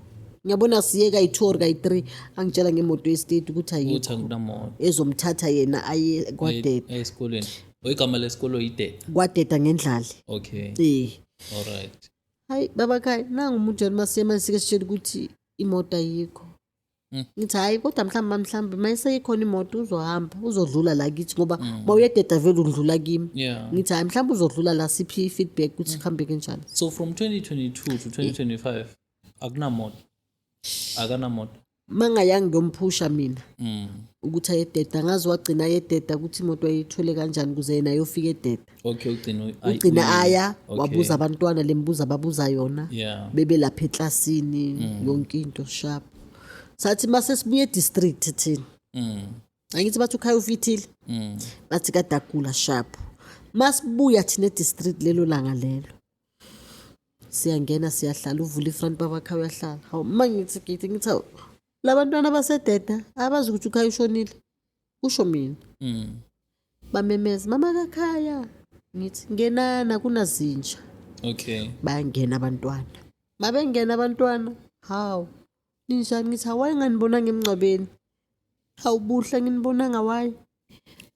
ngiyabona siye kayi-2 or kayi-3 angitshela ngemoto ye-state ukuthi ayikho ezomthatha yena aye kwadeda esikoleni. Igama lesikolo yideda, kwadeda ngendlali. Alright. Hayi baba khaya, nangu umuntu masiye manje sike sitshela ukuthi imoto ayikho. Ngithi hayi kodwa mhlawumbe mayiseyikhona imoto uzohamba uzodlula la kithi ngoba mawuyededa vele udlula kimi. Ngithi hayi mhlawumbe uzodlula la siphi i-feedback ukuthi kuhambe kanjani. So from 2022 to 2025 akunamoto, akanamoto. Mangayanga ngiyomphusha mina ukuthi ayededa, ngazi wagcina ayededa ukuthi imoto ayithole kanjani kuze yena ayofika ededa. Ugcina aya wabuza abantwana lembuza babuza yona, bebe lapha eklasini yonke into sharp. Sathi mase sibuye district thina angithi bathi ukhaya ufithile, bathi kadagula sharp. Masibuya thina district lelo langa lelo siyangena siyahlala, uvula ifront babakhaya uyahlala. Hawu mangithi labantwana basededa abazi ukuthi ukhaya ushonile, kusho mina. Bamemeza mama kakhaya, ngithi ngenana kunazinja. Bayangena abantwana, mabengena abantwana hawu ninjani? Ngithi hawayi nganibonanga emncwabeni. Hawu buhla nginibonanga wayi.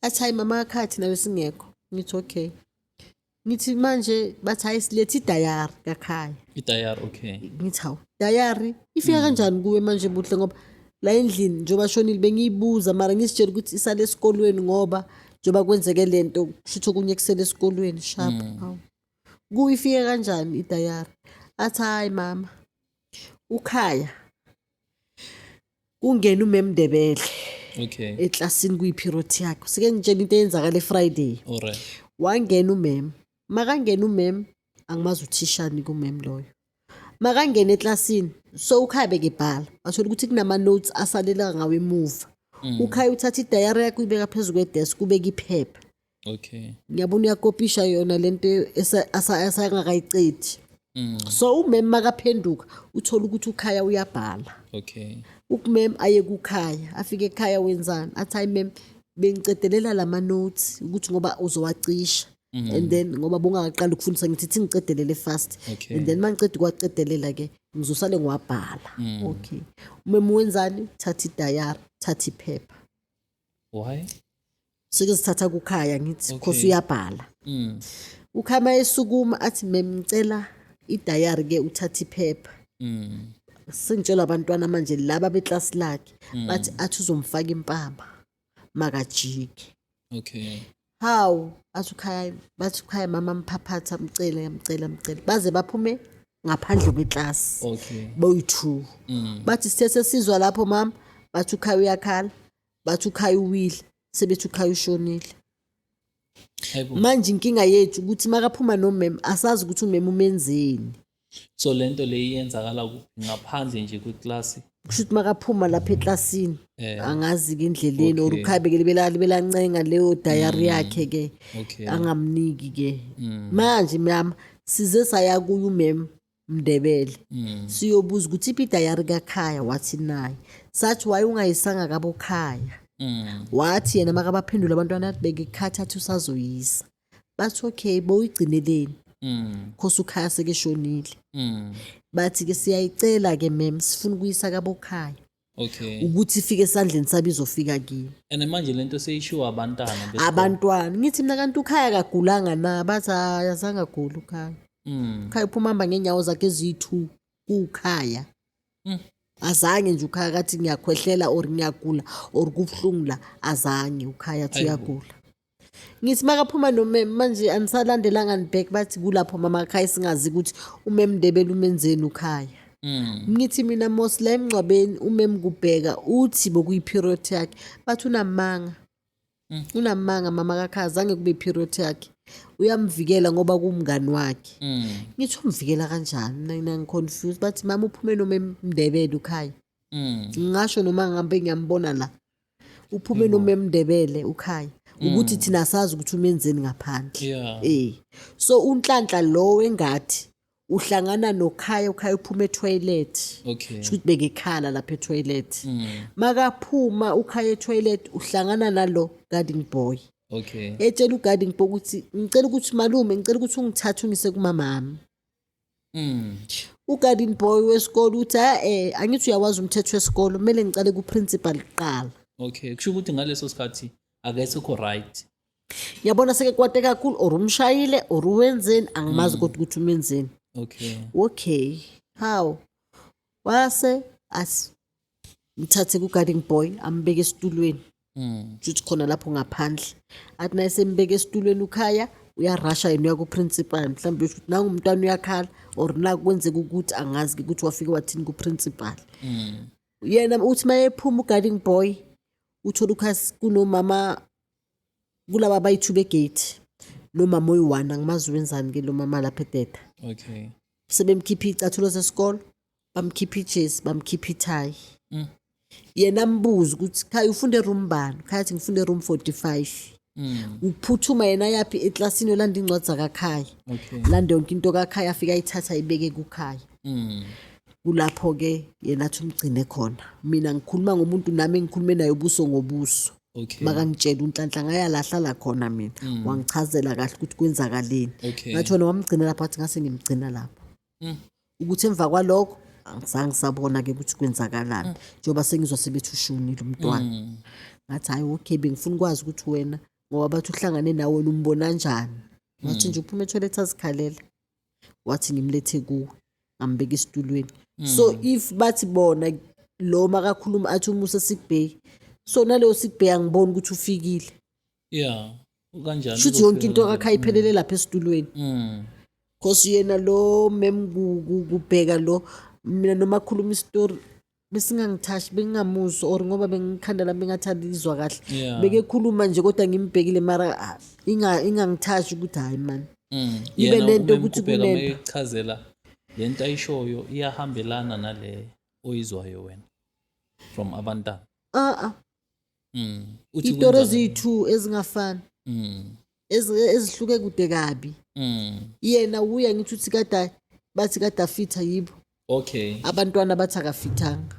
Athi hayi mama kakhathi nawe singekho. Ngithi okay. Ngithi manje bathi hayi silethe idayari kakhaya. Idayari, Ngithi hawu dayari ifika kanjani kuwe manje buhle, ngoba la endlini njoba shonile bengiyibuza mara ngisitshela ukuthi isale esikolweni ngoba njoba kwenzeke lento kushuthi okunye kusele esikolweni sharp. Hawu kuwe ifika kanjani idayari? Athi hayi mama ukhaya ungena uMemDebele eklasini kuyi-period yakho. Sike ngitshela into eyenzakala eFriday. Wangena umem, makangena umem angimazi uthishani kumem loyo. Makangena eklasini so ukhaya bekebhala wathola ukuthi kunama-notes asalela ngawe emuva. Ukhaya uthatha idayari yakho uyibeka phezu kwedesk, ubeka iphepha. Ngiyabona uyakopisha yona lento asangakayicedi. So umem makaphenduka uthola ukuthi ukhaya uyabhala. Ukumem aye kukhaya, afike ekhaya wenzani? Athi hayi mem bengicedelela lama-notes ukuthi ngoba uzowacisha, and then ngoba bungaqala ukufundisa ngithi ngicedelele fast, and then mangiceda ukwacedelela ke ngizosale ngiwabhala. Okay umem wenzani? Thatha idayari, thatha iphepha. Why? Sike sithatha kukhaya ngithi because uyabhala. Ukhama esukuma athi mem ngicela idayari ke uthatha iphepha. Sengitshela abantwana manje laba beklasi lakhe bathi athi uzomfaka impama makajike. Hawu athi ukhaya, bathi ukhaya mama mphaphatha mcele baze baphume ngaphandle kweklasi boyi-2. Bathi sithe sesizwa lapho mama, bathi ukhaya uyakhala, bathi ukhaya uwile, sebethi ukhaya ushonile. Manje inkinga yethu ukuthi makaphuma nomem asazi ukuthi umem umenzeni. So lento leyi yenzakala ngaphandle nje kweklasi, kushuthi makaphuma lapha eklasini angazi-ke endleleni or ukhaya belancenga leyo dayari yakhe ke angamniki ke. Manje mama size saya kuye umem Mdebele siyobuza ukuthi iphi idayari kakhaya, wathi nayi. Sathi waye ungayisanga kabo khaya, wathi yena makabaphendula abantwana athi bekikhathi athi usazoyisa. Bathi okay boyigcineleni because ukhaya sekeshonile. Bathi-ke siyayicela ke mem sifuna ukuyisa kabo khaya ukuthi ifike esandleni sabe izofika kimi. And manje lento seyishiwa abantwana. Ngithi mina kanti ukhaya kagulanga na? Bathi ayazange agula ukhaya. Ukhaya uphuma hamba ngenyawo zakhe ezi-2 kukhaya. Azange nje ukhaya kathi ngiyakhwehlela or ngiyagula or kubuhlungu la, azange ukhaya athi uyagula. ngithi makaphuma nomem manje anisalandelanga nibhek bathi kulapho mama ekhaya singazi ukuthi umem Ndebele umenzeni ukhaya. Ngithi mina mos la emngcwabeni umem kubheka uthi bokuyiperiod yakhe bathi unamanga. Unamanga mama kaKhazi zange kube period yakhe. Uyamvikela ngoba kumngani wakhe. Ngithi umvikela kanjani mina ngiconfused bathi mama uphume nomem Ndebele ukhaya. Ngisho noma ngihambe ngiyambona la. Uphume nomem Ndebele ukhaya. Ukuthi thina sazi ukuthi umenzeni ngaphandle. So unhlanhla lo engathi uhlangana nokhaya ukhaya uphuma etoilet. Ukuthi bekekhala lapha etoilet. Makaphuma ukhaya etoilet uhlangana nalo guarding boy. Etshela uguarding boy ukuthi ngicela ukuthi malume ngicela ukuthi ungithathe ungise kumamami. Uguarding boy wesikole uthi angithi uyawazi umthetho wesikole kumele ngicale kuprincipal kuqala. Kusho ukuthi ngaleso sikhathi akesekho right. Yabona seke kwate kakhulu or umshayile or uwenzeni angimazi kodwa ukuthi umenzeni. How? Wase as ngithathe ku-guarding boy ambeke esitulweni. Ukuthi khona lapho ngaphandle. Athi naye sembeke esitulweni ukhaya uyarasha yena uya ku-principal mhlawumbe ukuthi nangu umntwana uyakhala or nakwenzeka ukuthi angazi ukuthi wafike wathini ku-principal. Yena uthi mayephuma u-guarding boy uthola ukhasi kunomama kulaba bayi-2 begate nomama oyi-1 angimazi wenzani ke lo mama lapha eDeda. Sebemkhipha icathulo sesikole bamkhipha ijezi bamkhipha ithayi. Yena ambuza ukuthi khaya ufunde room bani khaya athi ngifunde room 45. Uphuthuma yena yaphi eklasini yolanda incwadi zakakhaya. Landa yonke into kakhaya afika ayithatha ayibeke kukhaya. Kulapho ke yena athi umgcine khona. Mina ngikhuluma ngomuntu nami engikhulume naye ubuso ngobuso. Makangitshela unhlanhla ngayalahla la khona mina. Wangichazela kahle ukuthi kwenzakaleni. Ngathi wena wamgcina lapho athi ngase ngimgcina lapho. Ukuthi emva kwalokho angizange sabona ke ukuthi kwenzakalani njengoba sengizwa sebethi ushunile umntwana. Ngathi hayi bengifuna ukwazi ukuthi wena ngoba bathi uhlangane nawe wena umbona kanjani. Ngathi nje uphuma etoilet azikhalela. Wathi ngimlethe kuwe ngambeka esitulweni. So if bathi bona lo makakhuluma athi umuse sikubheki so naleyo sikubheki angiboni ukuthi ufikile. Kanjani shuthi yonke into kakhaya iphelele lapha esitulweni. Because yena lo mem kubheka lo mina noma khuluma istory besingangithashi bengingamuso or ngoba bengikhandela bengathanda izwa kahle beke khuluma nje kodwa ngimbhekile mara ingangithashi ukuthi hayi man ibe nento ukuthi kunento echazela lento ayishoyo iyahambelana nale oyizwayo wena from abantwana. Uthi istory eziyi2 ezingafani. Ezihluke kude kabi. Yena uya ngithi uthi kade bathi kade afitha yibo. Abantwana bathi akafithanga.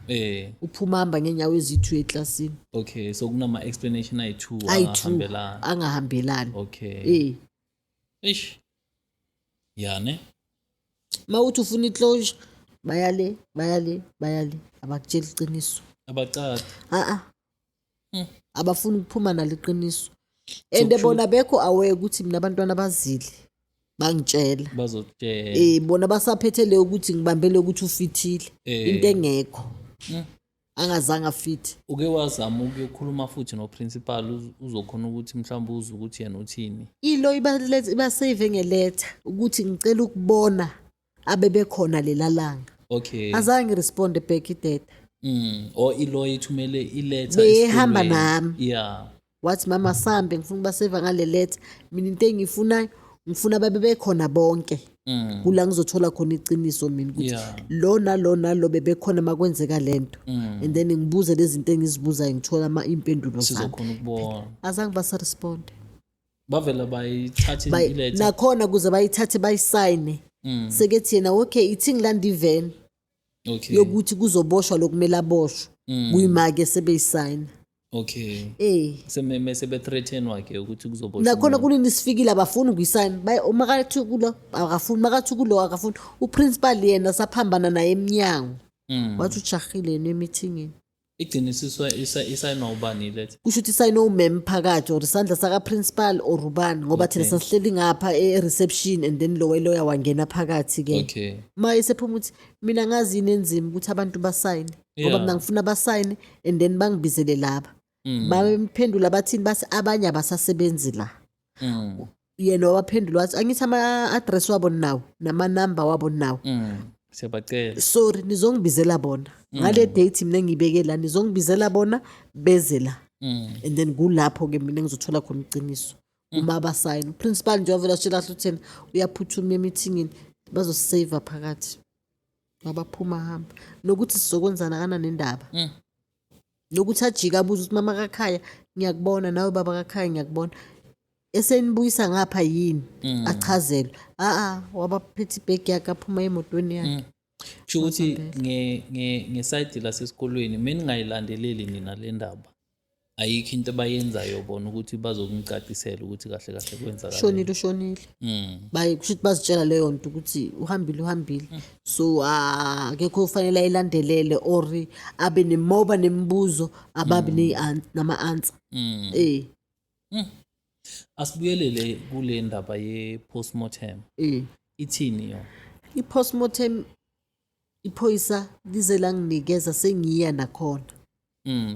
Uphuma hamba ngenyawo ezithu eklasini. So kunama explanation ayi2 angahambelani. Ish. Ne? Mawuthi ufuna iclosure bayale abakutshela iqiniso. Abacala. Abafuna ukuphuma naliqiniso. Ende bona bekho aware ukuthi mina abantwana bazile bangitshela bazotshela bona basaphethele ukuthi ngibambele ukuthi ufithile into engekho angazange afithe. Uke wazama ukuyokhuluma futhi no principal uzokhona ukuthi mhlawumbe uze ukuthi yena uthini ilo iba save ngeletha ukuthi ngicela ukubona abebekhona lelalanga. Azange responde back iDeda. Or ilo ithumele iletter behamba nami. Wathi mama sambe ngifuna baseva ngale letter mina into engiyifunayo ngifuna babebekhona bonke. Kula ngizothola khona iqiniso mina ukuthi lo nalo bebekhona makwenzeka lento and then ngibuze lezi zinto engizibuzayo ngithola impendulo zami. Sizokhona ukubona. Azange basarespond. Bavela bayithathe iletter nakhona kuze bayithathe bayisayine. Sekethi yena ithi ngilanda even. Yokuthi kuzoboshwa lokumele aboshwe kuyimake sebeyisayina. Sebe threaten wakhe ukuthi kuzoboshwa. Nakhona kunini sifikile abafuni ukuyisayina makathi kulo akafuni makathi kulo akafuni uprincipal yena saphambana naye eminyango. Wathi ujahile nemeetingini. Igcinisiswa isayinwa ubani lethi? Kusho ukuthi isayinwa umem phakathi or isandla saka principal or ubani ngoba thina sasihleli ngapha e-reception and then lo lawyer wangena phakathi ke. Mayesephuma ukuthi mina ngazi inenzima ukuthi abantu basayine ngoba mina ngifuna basayine and then bangibizele laba. Baphendula bathini bathi abanye abasasebenzi la. yena waphendula wathi angithi ama-address wabo nawo nama-number wabo nawo. Siyabacela. Sorry nizongibizela bona ngale date mina ngibeke la nizongibizela bona beze la. And then kulapho-ke mina ngizothola khona iqiniso uma abasayini. Principal nje wavela sitshela uthena uyaphuthuma emithingini bazosisave phakathi. Wabaphuma hamba nokuthi sizokwenzana kana nendaba. Nokuthi ajika abuza ukuthi mama kakhaya ngiyakubona nawe baba kakhaya ngiyakubona. Esenibuyisa ngapha yini achazelwe wabaphethe ibhegi yakhe aphuma emotweni yakhe. Kusho ukuthi ngesayidi lasesikolweni meningayilandeleli nina le ndaba ayikho into abayenzayo bona ukuthi bazokungicacisela ukuthi kahle kahle kwenzakala. Ushonile kusho ukuthi bazitshela leyo nto ukuthi uhambile so akekho ufanele ayilandelele or abe nemoba nemibuzo ababe nama-answer. Asibuyelele kule ndaba ye-postmortem. Ithini yo? I-postmortem iphoyisa lize langinikeza sengiya nakhona.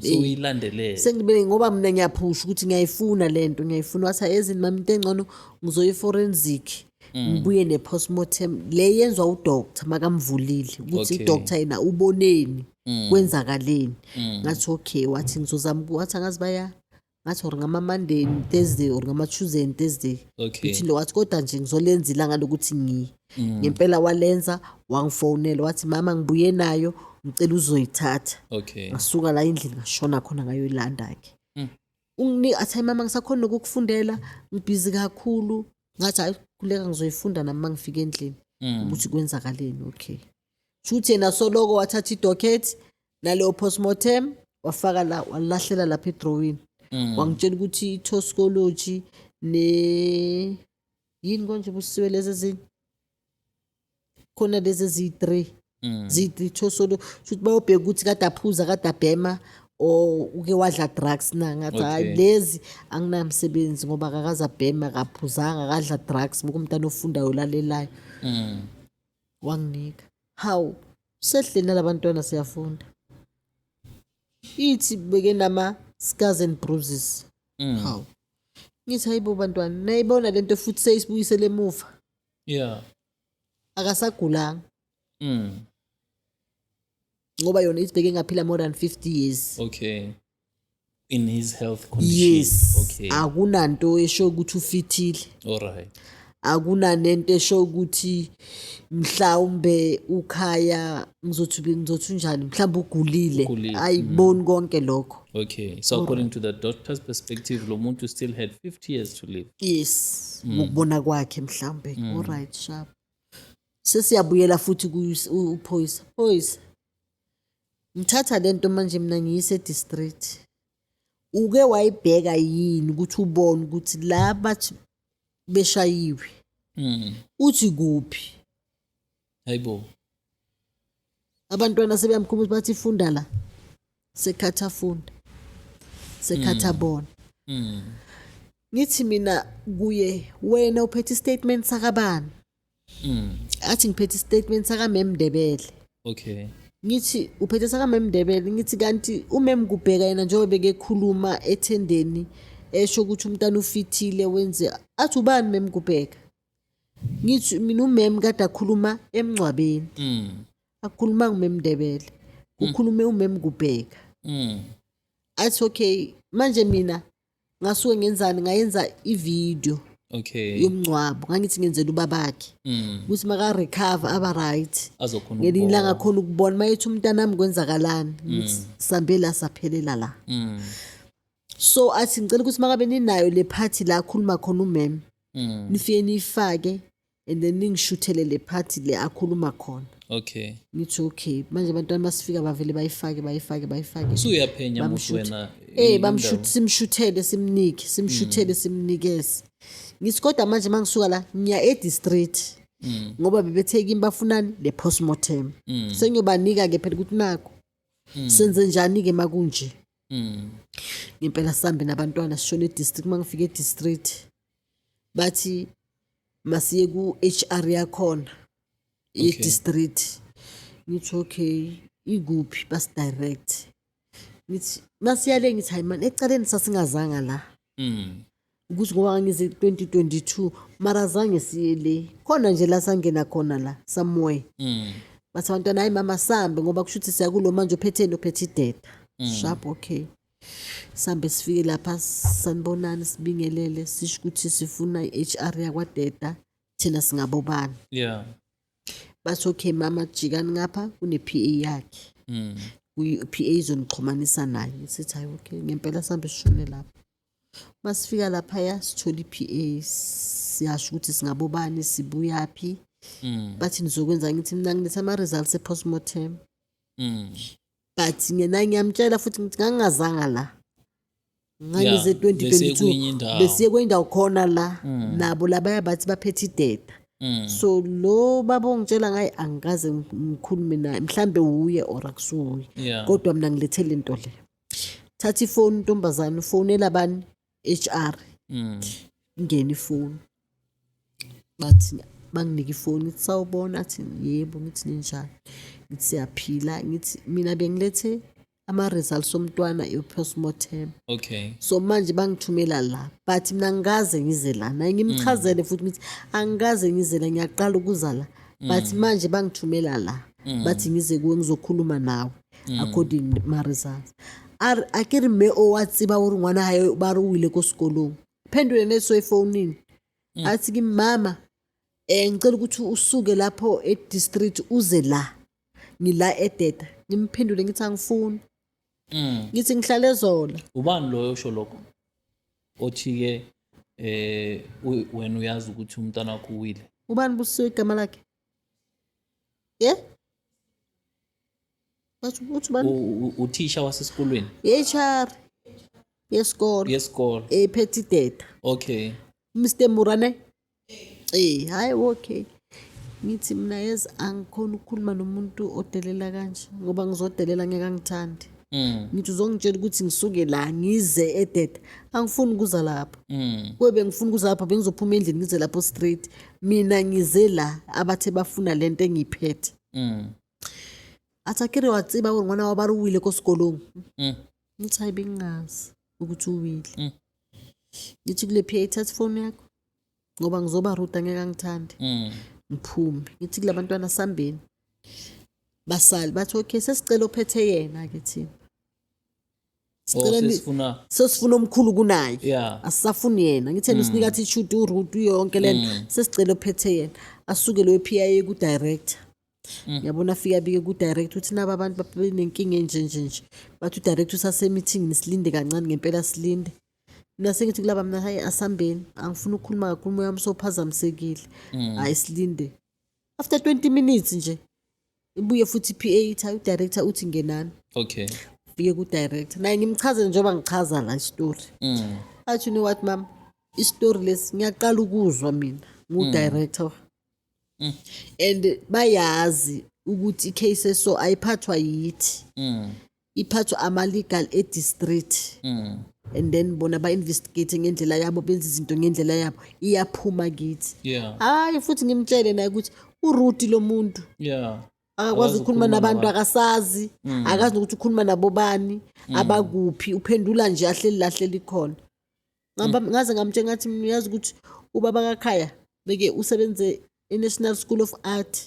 So uyilandelele. Sengibe ngoba mina ngiyaphusha ukuthi ngiyayifuna lento ngiyayifuna wathi ezini mama into engcono ngizoyi-forensic ngibuye ne-postmortem le yenzwa udoctor makamvulile ukuthi idoctor yena uboneni kwenzakaleni. Ngathi okay wathi ngizozama wathi angazi ngathi or ngama-Monday Thursday or ngama-Tuesday and Thursday. Uthi lo wathi kodwa nje ngizolenza ilanga lokuthi ngempela walenza wangifonela wathi mama ngibuye nayo ngicela uzoyithatha. Ngasuka la endlini ngashona khona ngayoyilanda-ke. Athi mama ngisakhona nokukufundela ngibhizi kakhulu ngathi hayi kuleka ngizoyifunda nami mangifika endlini ukuthi kwenzakaleni. Okay shuthi yena soloko wathatha idocket naleyo postmortem wafaka la walahlela lapha edrawini. Wangitshela ukuthi i-toxicology yini konje busiwe lezi zini khona lezi zi3 zi3 shothi bayobheka ukuthi kade aphuza kade abhema or uke wadla drugs na. Ngathi hayi lezi anginamsebenzi ngoba akakaze abhema akaphuzanga akadla drugs ngoba umntana ofundayo olalelayo. Wanginika hawu sehleni nalabantwana siyafunda ithi beke nama scars and bruises. Hawu ngithi hayibo bantwana nayibona lento futhi seyisibuyisele emuva. Akasagulanga ngoba yona isibheke ngaphila more than 50 years. In his health condition. Yes. Akunanto esho ukuthi ufitile. Alright. Akunanento esho ukuthi mhlawumbe ukhaya ngizothi njani mhlawumbe ugulile ayiboni konke lokho. So according to the doctor's perspective lo muntu still had 50 years to live. Yes. Ukubona kwakhe mhlawumbe. Alright sharp. Sesiyabuyela futhi uphoyisa. Ngithatha lento manje mina ngiyise district. Uke wayibheka yini ukuthi ubone ukuthi la bathi beshayiwe. Uthi kuphi? Hayibo. Abantwana sebeyamkhumbuza bathi funda la. Sekhatha funda. Sekhatha bona. Ngithi mina kuye wena uphethe statement sakabani? Athi ngiphethe statement saka Mem Ndebele. Ngithi uphethe saka Mem Ndebele ngithi kanti uMem Kubheka yena njengoba bekekhuluma ethendeni esho ukuthi umntana ufitile wenze athi ubani Mem Kubheka. Ngithi mina uMem kade akhuluma emncwabeni. Akhuluma nguMem Ndebele. Kukhulume uMem Kubheka. Athi okay manje mina ngasuke ngenzani ngayenza ivideo yomncwabo ngangithi ngenzela ubabakhe ukuthi maka recover aba right ngelinye ilanga khona ukubona mayethi umntana nami kwenzakalani ngithi sambe la saphelela la. So athi ngicela ukuthi makabe ninayo le party la akhuluma khona uMem nifike nifake and then ningishuthele le party le akhuluma khona. Ngithi okay manje abantwana basifika bavele bayifake so uyaphenya umuntu wena simshuthele simnikeze. Ngithi kodwa manje mangisuka la ngiya e-district ngoba bebetheke bafunani le postmortem. Sengiyobanika ke phela ukuthi nako senze njani ke makunje. Ngempela sambe nabantwana sishone e-district mangifika e-district bathi masiye ku-HR yakhona e-district. Ngithi okay iguphi bas direct. Ngithi masiyale ngithi hayi man ecaleni sasingazanga la. ukuthi ngoba ngize 2022 mara zange siye le khona nje la sangena khona la somewhere bathi abantwana hayi mama sambe ngoba kusho ukuthi siyakulo manje uphetheni uphethe ideda sharp okay sambe sifike lapha sanibonani sibingelele sisho ukuthi sifuna i-HR yakwadeda thina singabobani Yeah. bathi okay mama jikani ngapha kune-PA yakhe PA izonixhumanisa naye sithi hayi okay ngempela sambe sishone lapha masifika laphaya sithola i-PA siyasho ukuthi singabobani sibuyaphi bathi nizokwenza ngithi mina ngiletha ama-results e-postmortem but ngiyamtshela futhi ngithi ngangingazanga la ngangize Yeah, bese kwenye 2022 indawo. besiye kwendawo khona la nabo labaya bathi baphethe ideda so lo baba ongitshela ngaye angikaze ngikhulume naye mhlambe uye or akusuye Yeah. kodwa mina ngilethe lento le thatha ifoni ntombazane ufonela bani HR ngena ifoni bathi banginika ifoni ngithi sawubona athi yebo ngithi ninjani ngithi siyaphila ngithi mina bengilethe ama-results omntwana e-postmortem Okay. so manje bangithumela la but mina ngikaze ngize la naye ngimchazele futhi ngithi angikaze ngize la ngiyaqala ukuza la but manje bangithumela la bathi ngize kuwe ngizokhuluma nawe according ma-results akere mme o wa tseba gore ngwana hae ba re o ile ko sekolong phendule neso efonini athi ke mama ngicela ukuthi usuke lapho e-district uze la ngila ededa ngimphendule ngithi angifuni ngithi ngihlale zola Ubani loyo osho lokho? Othi-ke wena uyazi ukuthi umntwana wakho uwile. ubani busiwe igama lakhe bathi uthi ubani Uthisha wasesikolweni i-HR yesikolo yesikole. ephethe ideda Okay. Mr Murane hayi okay ngithi mina yezi angikhona ukukhuluma nomuntu odelela kanje ngoba ngizodelela ngeke angithandi ngithi uzongitshela ukuthi ngisuke la ngize ededa angifuni ukuza lapho kube ngifuna ukuza lapho bengizophuma endlini ngize lapho straight mina ngize la abathe bafuna lento engiyiphethe athi akere watsiba gore ngwana wa ba re uwile ko sekolong ngithi hayi bengingazi ukuthi uwile ngithi kule PA thatha ifoni yakho ngoba ngizoba ruda ngeke angithandi ngiphume ngithi kula bantwana sambeni basali bathi okay sesicela ophethe yena ke thina sesifuna omkhulu kunaye Yeah. asisafuni yena ngithena usinika attitude urude yonke lento sesicela ophethe yena asuke lo PA ku director yabona afika bike ku director uthi naba abantu babenenkinga nje bathi u director usase meeting nisilinde kancane ngempela silinde mina sengithi kulaba mina hayi asambeni angifuni ukukhuluma kakhulu moya umsophazamisekile hayi silinde after 20 minutes nje ibuye futhi PA ithi u director uthi ngenani Okay. fike ku director naye ngimchazele njengoba ngichaza la story athi you know what mama istory lesi ngiyaqala ukuzwa mina ngu director and bayazi ukuthi icase so ayiphathwa yithi iphathwa ama legal e district and then bona ba investigate ngendlela yabo benza izinto ngendlela yabo iyaphuma kithi Yeah. hayi futhi ngimtshele naye ukuthi uruti lo muntu Yeah. akakwazi ukukhuluma nabantu akasazi akazi ukuthi ukhuluma nabo bani abakuphi uphendula nje ahleli lahleli khona ngaze ngamtshela ngathi niyazi ukuthi ubaba kakhaya beke usebenze e-National School of Art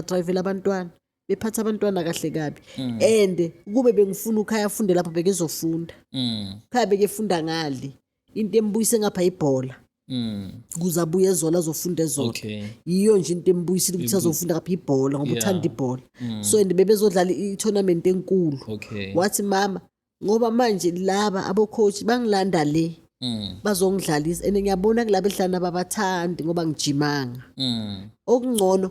drive labantwana bephatha abantwana kahle kabi and kube bengifuna ukhaya afunde lapho bekezofunda khaya bekefunda ngale into embuyise ngapha ibhola kuze abuye ezola azofunda ezola Okay. yiyo nje into embuyisile ukuthi azofunda ngapha ibhola ngoba uthanda ibhola so and bebezodlala i-tournament enkulu Okay. wathi mama ngoba manje laba abocoach bangilanda le bazongidlalisa and ngiyabona kulabo ehlana babathandi ngoba ngijimanga okungcono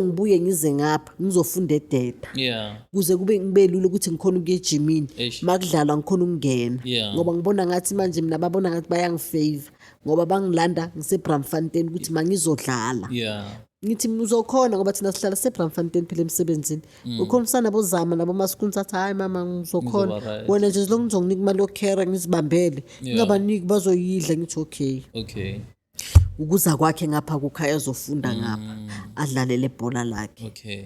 ngibuye ngize ngapha ngizofunda ededa Yeah. kuze kube lula ukuthi ngikhona ukuya ejimini Eish. makudlalwa ngikhona ukungena Yeah. ngoba ngibona ngathi manje mina babona ngathi bayangifavor ngoba bangilanda ngise-Braamfontein ukuthi mangizodlala Yeah. ngithi mina uzokhona ngoba thina sihlala se-Braamfontein phela emsebenzini ukhona usana bozama nabo masikuni sathi hayi mama ngizokhona Ngizoba right. wena nje zilonke ngizokunika imali yokukhera ngizibambele ngingabaniki bazoyidla ngithi okay Okay. ukuza kwakhe ngapha kukhaya azofunda ngapha adlalele ibhola lakhe Okay.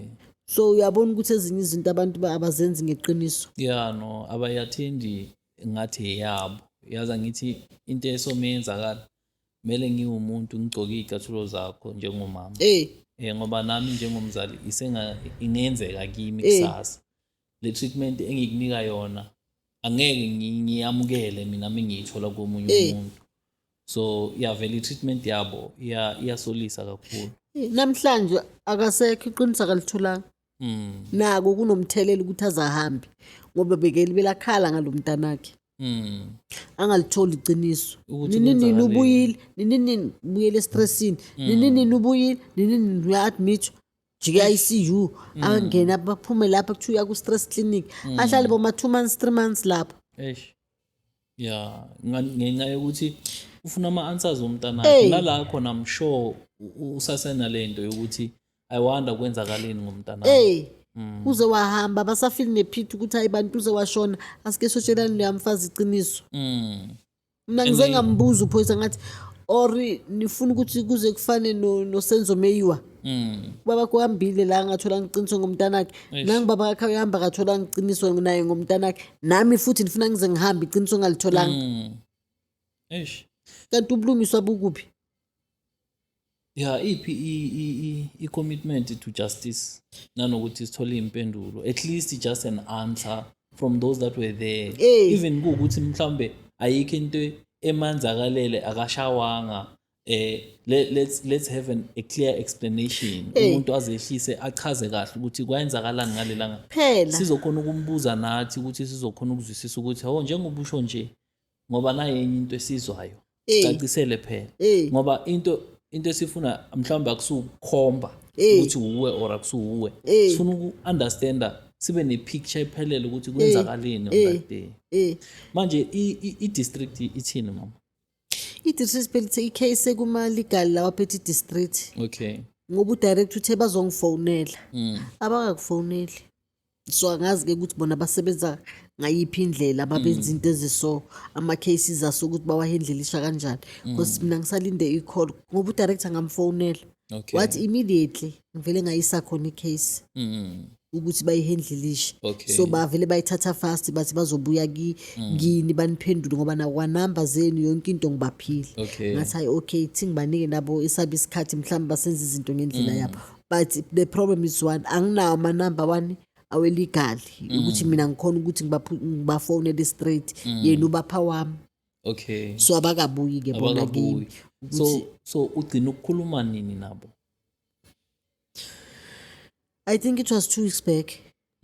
so uyabona ukuthi ezinye izinto abantu abazenzi ngeqiniso Yeah, no, abayathendi ngathi yabo. yaza ngithi into esomenzakala kumele ngiwumuntu ngigcoke iy'cathulo zakho njengomama ngoba nami njengomzali ingenzeka kimi kusasa le treatment engikunika yona angeke ngiyamukele mina mengiyithola komunye umuntu so vele i-treatment yabo iyasolisa kakhulu namhlanje akasekho iqiniso akalitholanga nako kunomthelela ukuthi azahambe ngoba belakhala ngalo mntanakhe angalitholi iqiniso nini ubuyile nini ubuyele estressini nini ubuyile nini uya-admit jika ICU angena baphume lapha kuthiwa ku-stress clinic ahlale boma 2 months 3 months lapho ngenxa yokuthi ufuna ama-answers omntanakhe nala khona I'm sure usasenale nto yokuthi I wonder kwenzakaleni ngomntanakhe uze wahamba basafili nephithi ukuthi hayi bantu uze washona asike sotshelani leya mfazi iqiniso mina ngize ngambuza uphoyisa ngathi ori nifuna ukuthi kuze kufane noSenzo Meyiwa baba kuhambile la ngathola ngiqiniso ngomntanakhe nangi baba akhe uyahamba kathola ngiqiniso naye ngomntanakhe nami futhi ngifuna ngize ngihambe iqiniso ngalitholanga kanti ubulungiswa bukuphi iphi i-commitment to justice nanokuthi sithole impendulo at least just an answer from those that were there even kuwukuthi mhlawumbe ayikho into emanzakalele akashawanga let's have a clear explanation umuntu azehlise achaze kahle ukuthi kwayenzakalani ngalelanga phela sizokhona ukumbuza nathi ukuthi sizokhona ukuzwisisa ukuthi njengoba usho nje ngoba naye enye into esizwayo cacisele phela ngoba into esifuna mhlawumbe akusukhomba ukuthi uwe or akusuwe sifuna uku-understanda sibe ne-picture ephelele ukuthi kwenzakaleni on that day manje i-district ithini mama i-district pelithe i-case kuma-legal lawa phethe i-district ngoba udirect uthe bazongifonela abakakufoneli so angazi-ke ukuthi bona basebenza ngayiphi indlela babenza into eziso ama-cases aso ukuthi bawahendlelisha kanjani because mina ngisalinde i-call ngoba udirector ngamfonela wathi immediately ngivele ngayisa khona i-case ukuthi bayihendlelishe so bavele bayithatha fast bathi bazobuya kini baniphendule ngoba nakwanamba zenu yonke into ngibaphile ngathi hayi okay thi ngibanike nabo isabe isikhathi mhlawumbe basenza izinto ngendlela yabo but the problem is one anginawo amanamba one awelegal ukuthi mina ngikhona ukuthi ngibafonele straight yena ubapha wami so abakabuyi ke bona kimi so ugcina ukukhuluma nini nabo I think it was 2 weeks back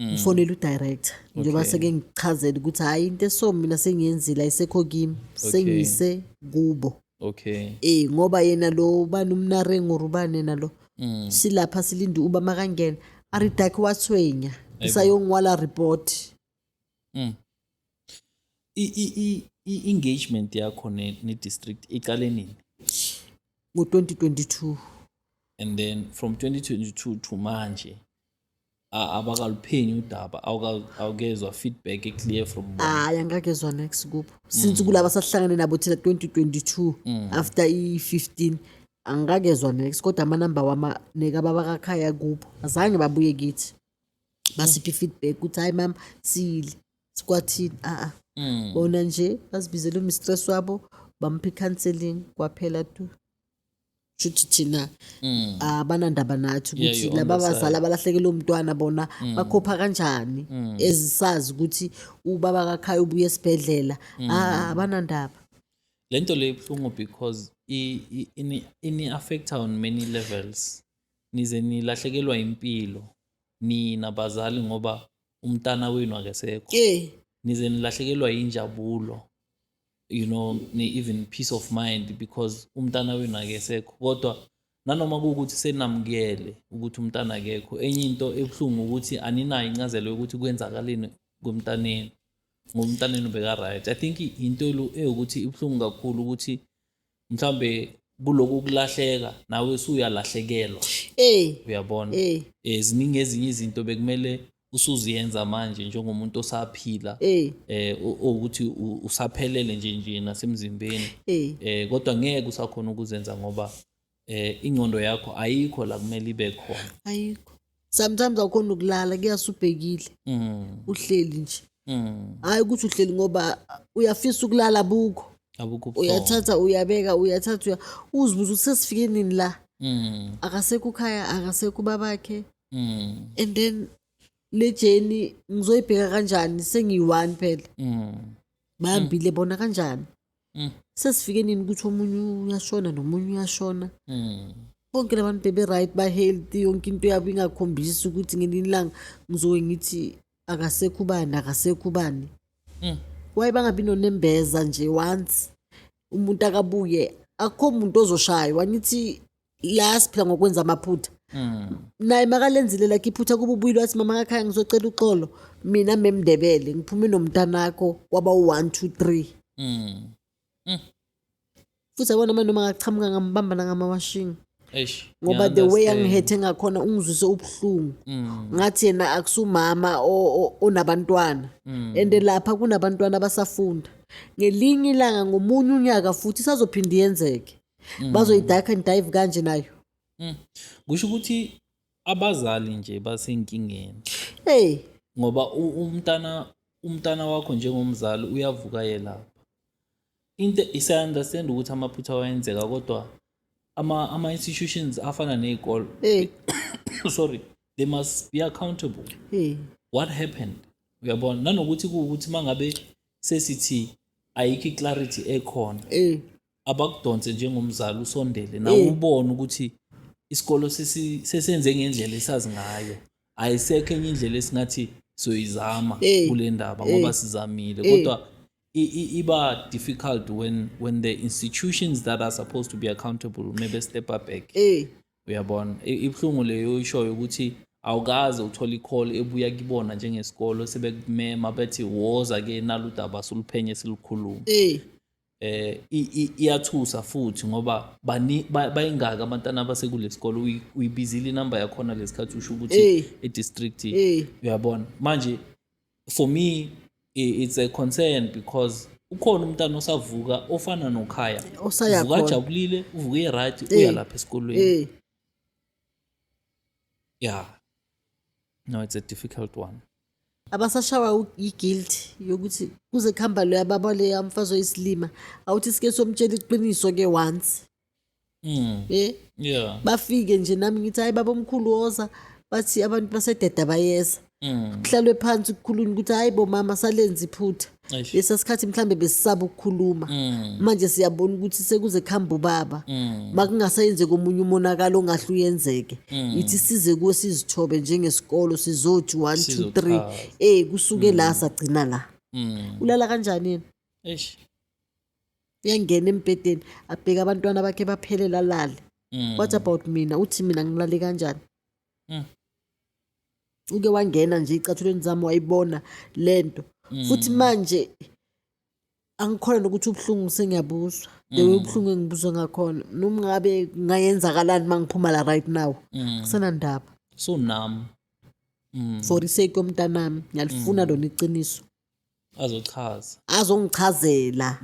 ngifonela udirector njengoba seke ngichazela ukuthi hayi into eso mina sengiyenzile ayisekho kimi sengiyise kubo ngoba yena lo bani umnare ngorubane nalo silapha silinde uba makangena aridaki wathwenya isayongwala report i-engagement yakho ne-district iqale nini ngo-2022 and then from 2022 to manje abakaluphenyi udaba awukezwa feedback eclear from hayi angakezwa next kubo since kulaba sahlangane nabo thina 2022 after i-15 angakezwa next kodwa amanamba wamaneka babakakhaya kubo azange babuye kithi basiphi feedback ukuthi hayi mama sile sikwathini bona nje basibizele umistress wabo bampha i-counselling kwaphela tu shuthi thina abanandaba nathi ukuthi laba bazali abalahlekelwe umntwana bona bakhopha kanjani ezisazi ukuthi ubaba kakhaya ubuye esibhedlela abanandaba lento le ibuhlungu because ini-affecta on many levels nize nilahlekelwa impilo nina bazali ngoba umntana wenu akesekho nize nilahlekelwa injabulo even peace of mind because umntana wenu akesekho kodwa nanoma kuwukuthi senamukele ukuthi umntana akekho enye into ebuhlungu ukuthi aninayo incazelo yokuthi kwenzakaleni ngomntaneni ngomntaneni beka-right I think into ukuthi ibuhlungu kakhulu ukuthi mhlambe kuloku kulahleka nawe usuyalahlekelwa uyabona ziningi ezinye izinto bekumele usuziyenza manje njengomuntu osaphila ukuthi usaphelele nje nasemzimbeni kodwa ngeke usakhona ukuzenza ngoba ingqondo yakho ayikho la kumele ibe khona ayikho sometimes awukhona ukulala kuyasubhekile uhleli nje hayi ukuthi uhleli ngoba uyafisa ukulala bukho, abukho ubuhlungu. uyathatha uyabeka uyathatha uzibuza ukuthi sesifike nini la, Mm. akasekho ukhaya, akasekho ubabakhe. Mm. And then le journey ngizoyibheka kanjani, sengiyi-1 phela, bahambile bona kanjani, sesifike nini ukuthi omunye uyashona nomunye uyashona. Bonke la bantu bebe-right, ba-healthy, yonke into yabo ingakhombisi ukuthi ngelinye ilanga ngizoke ngithi akasekho ubani, akasekho ubani. Waye bangabi nonembeza nje once umuntu akabuye, akukho umuntu ozoshaywa. Ngithi la siphila ngokwenza amaphutha. Naye makalenzile lakhe iphutha kuba ubuyile wathi mama kakhaya ngizocela uxolo, mina memndebele ngiphume nomntanakho kwaba u1 2 3. Futhi abona manje noma ngachamuka ngambamba ngamawashing ngoba the way angihethe ngakhona ungizwise ubuhlungu. Ngathi yena akusumama onabantwana, and lapha kunabantwana abasafunda. Ngelinye ilanga ngomunye unyaka futhi sazophinde yenzeke, bazoyidaka and dive kanje nayo. Kusho ukuthi abazali nje basenkingeni. Hey, Ngoba umntana wakho njengomzali uyavuka yelapha. Into isa-understand ukuthi amaphutha awayenzeka, kodwa ama-institutions afana ney'kole, sorry, they must be accountable. What happened? Uyabona, nanokuthi kuwukuthi mangabe sesithi ayikho i-clarity ekhona, abakudonse njengomzali usondele nawe ubone ukuthi isikolo sesenze ngendlela esazi ngayo, ayisekho enye indlela esingathi soyizama kule ndaba ngoba sizamile, kodwa iba difficult when the institutions that are supposed to be accountable maybe step back. Uyabona, ibhlungu leyo ishoyo ukuthi awukaze uthola i-call ebuya kibona njengesikolo sebekumema bethi woza ke naludaba soluphenye silukhuluma. Iyathusa futhi ngoba bayingaka abantwana abasekule sikolo, uyibizile inamba yakhona lesikhathi usho ukuthi e-district. Uyabona, manje for me it's a concern because ukhona umntana osavuka ofana nokhaya, uvuka ajabulile, uvuke right, uya lapha esikolweni. Yeah, no, it's a difficult one. Abasashawa i-guilt yokuthi kuze kuhamba lo yababa le amfazo isilima, awuthi sike somtshela iqiniso ke once. Yeah, bafike nje nami ngithi hayi baba omkhulu woza, bathi abantu basededa bayeza. Kuhlalwe phansi ukukhuluma ukuthi hayi bo mama salenza iphutha lesa sikhathi mhlambe besisaba ukukhuluma. Manje siyabona ukuthi sekuze kuhamba ubaba, makungasayenze komunye umonakalo ongahle uyenzeke, ithi size kuwe sizithobe njengesikolo sizothi 1 2 3 kusuke la sagcina la. Ulala kanjani yena? Uyangena embhedeni abheka abantwana bakhe baphelela lale. What about mina? Uthi mina ngilale kanjani? Uke wangena nje icathulweni zami wayibona lento. Futhi manje angikhona nokuthi ubuhlungu sengiyabuzwa. The way ubuhlungu engibuzwa ngakhona, noma ngabe ngayenzakalani mangiphuma la right now, kusana ndaba. So nami For isake yomntanami ngiyalifuna lona iqiniso. Azongichazela.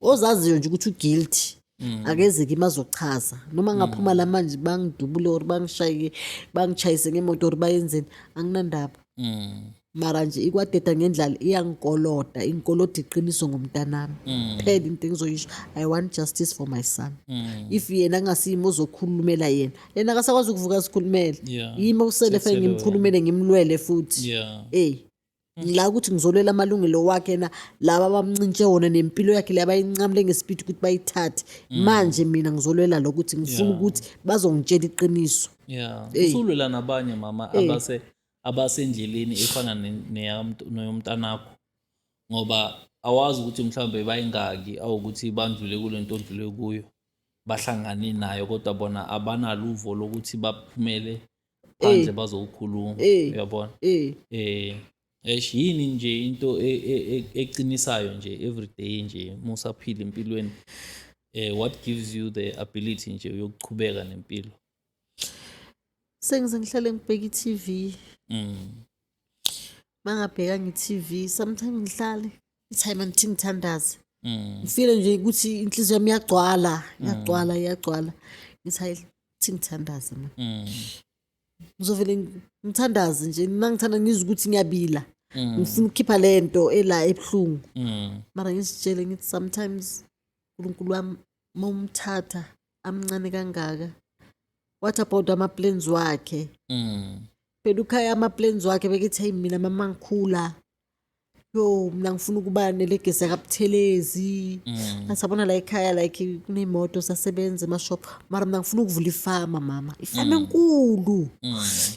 Ozaziyo nje ukuthi uguilty akezeke imazochaza, noma ngaphuma la manje bangidubule or bangichayise ngemoto or bayenzeni, anginandaba. Mara nje ikwadeda ngendlala iyangikoloda, ingikoloda iqiniso ngomntanami. Phela into engizoyisho, I want justice for my son. If yena angasimo ozokhulumela yena akasakwazi ukuvuka sikhulumele, yimi okusele fanele ngimkhulumele ngimlwele futhi. Ngila ukuthi ngizolwela amalungelo wakhe na laba abamncintshe wona nempilo yakhe laba ayincamle ngespeed ukuthi bayithathe. Manje mina ngizolwela lokuthi ngifuna ukuthi bazongitshela iqiniso. Usulwela nabanye mama abasendleleni efana neyomntanakho, ngoba awazi ukuthi mhlawumbe bayingaki awukuthi bandlule kule nto ondlule kuyo, bahlangane nayo, kodwa bona abanaluvo lokuthi baphumele phandle bazokhuluma. Uyabona, yini nje into eqinisayo nje everyday nje musaphila empilweni, what gives you the ability nje yokuchubeka nempilo? Sengize ngihlale ngibheka i-TV. Mangabheka ngi-TV sometimes ngihlale i-time angithi ngithandaze. Ngifile nje ukuthi inhliziyo yami iyagcwala. Ngithi hayi thi ngithandaze mina. Ngizovele ngithandaze nje, mangithanda ngizwe ukuthi ngiyabila. ngifuna ukukhipha lento ela ebuhlungu Mm. mara ngizitshele ngithi sometimes uNkulunkulu wami momthatha amncane kangaka what about ama-plans wakhe Mm. phela ukhaya ama-plans wakhe bekithi hey mina mama ngikhula yo mina ngifuna ukuba nelegesi yakabuthelezi asabona la ekhaya like kuney'moto sasebenza emashophu mara mina ngifuna ukuvula ifama mama ifama enkulu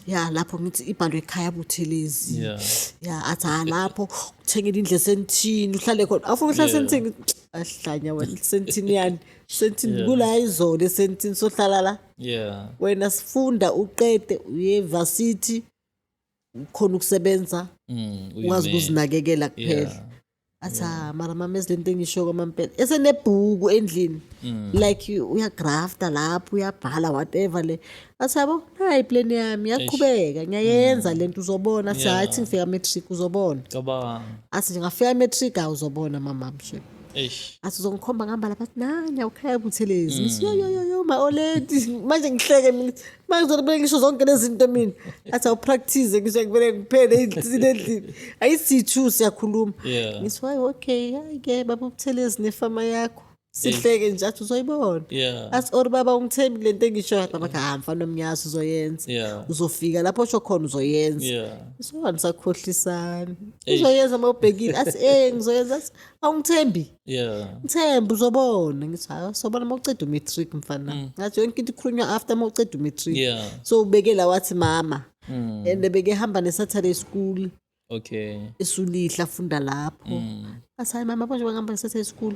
ya lapho ngithi ibhalwe ekhaya buthelezi Yeah. ya athi lapho uthengela indlu esentini uhlale khona awufuna uhlala esentini ahlanya wena sentini yani sentini kula izolo esentini sohlala la Yeah. wena sifunda uqede uye varsity ukhona ukusebenza ukwazi ukuzinakekela kuphela athi mara mama ezilento engisho kwamampela esenebhuku endlini like uyagrafta lapho uyabhala whatever le athi yabo hayi plan yami yaqhubeka ngiyayenza lento uzobona athi hayi thi ngifika matric uzobona Cabanga. athi ngingafika matric uzobona mama mshe Eish. athi uzongikhomba ngihamba lapha athi nanya ukhaya buthelezi ngithi yo ma oledi manje ngihleke mina manje ngizobele ngisho zonke lezi zinto mina athi awupractice ngisho ngivele ngiphele endlini ayisithu siyakhuluma Yeah. ngithi hayi okay hayi ke baba ubuthelezi nefama yakho sihleke nje athi uzoyibona Yeah. athi or baba ungithembi lento engisho baba mfana omnyaso uzoyenza Yeah. uzofika lapho osho khona uzoyenza Yeah. isona sakhohlisana uzoyenza uma ubhekile athi ngizoyenza athi awungithembi Yeah. ngithemba uzobona ngithi hayi sobona uma uceda umatric mfana ngathi yonke into ikhulunywa after uma uceda umatric Yeah. so ubekela wathi mama and bekehamba ne-Saturday school Okay. esulihla afunda lapho athi hayi mama manje bangihamba ne-Saturday school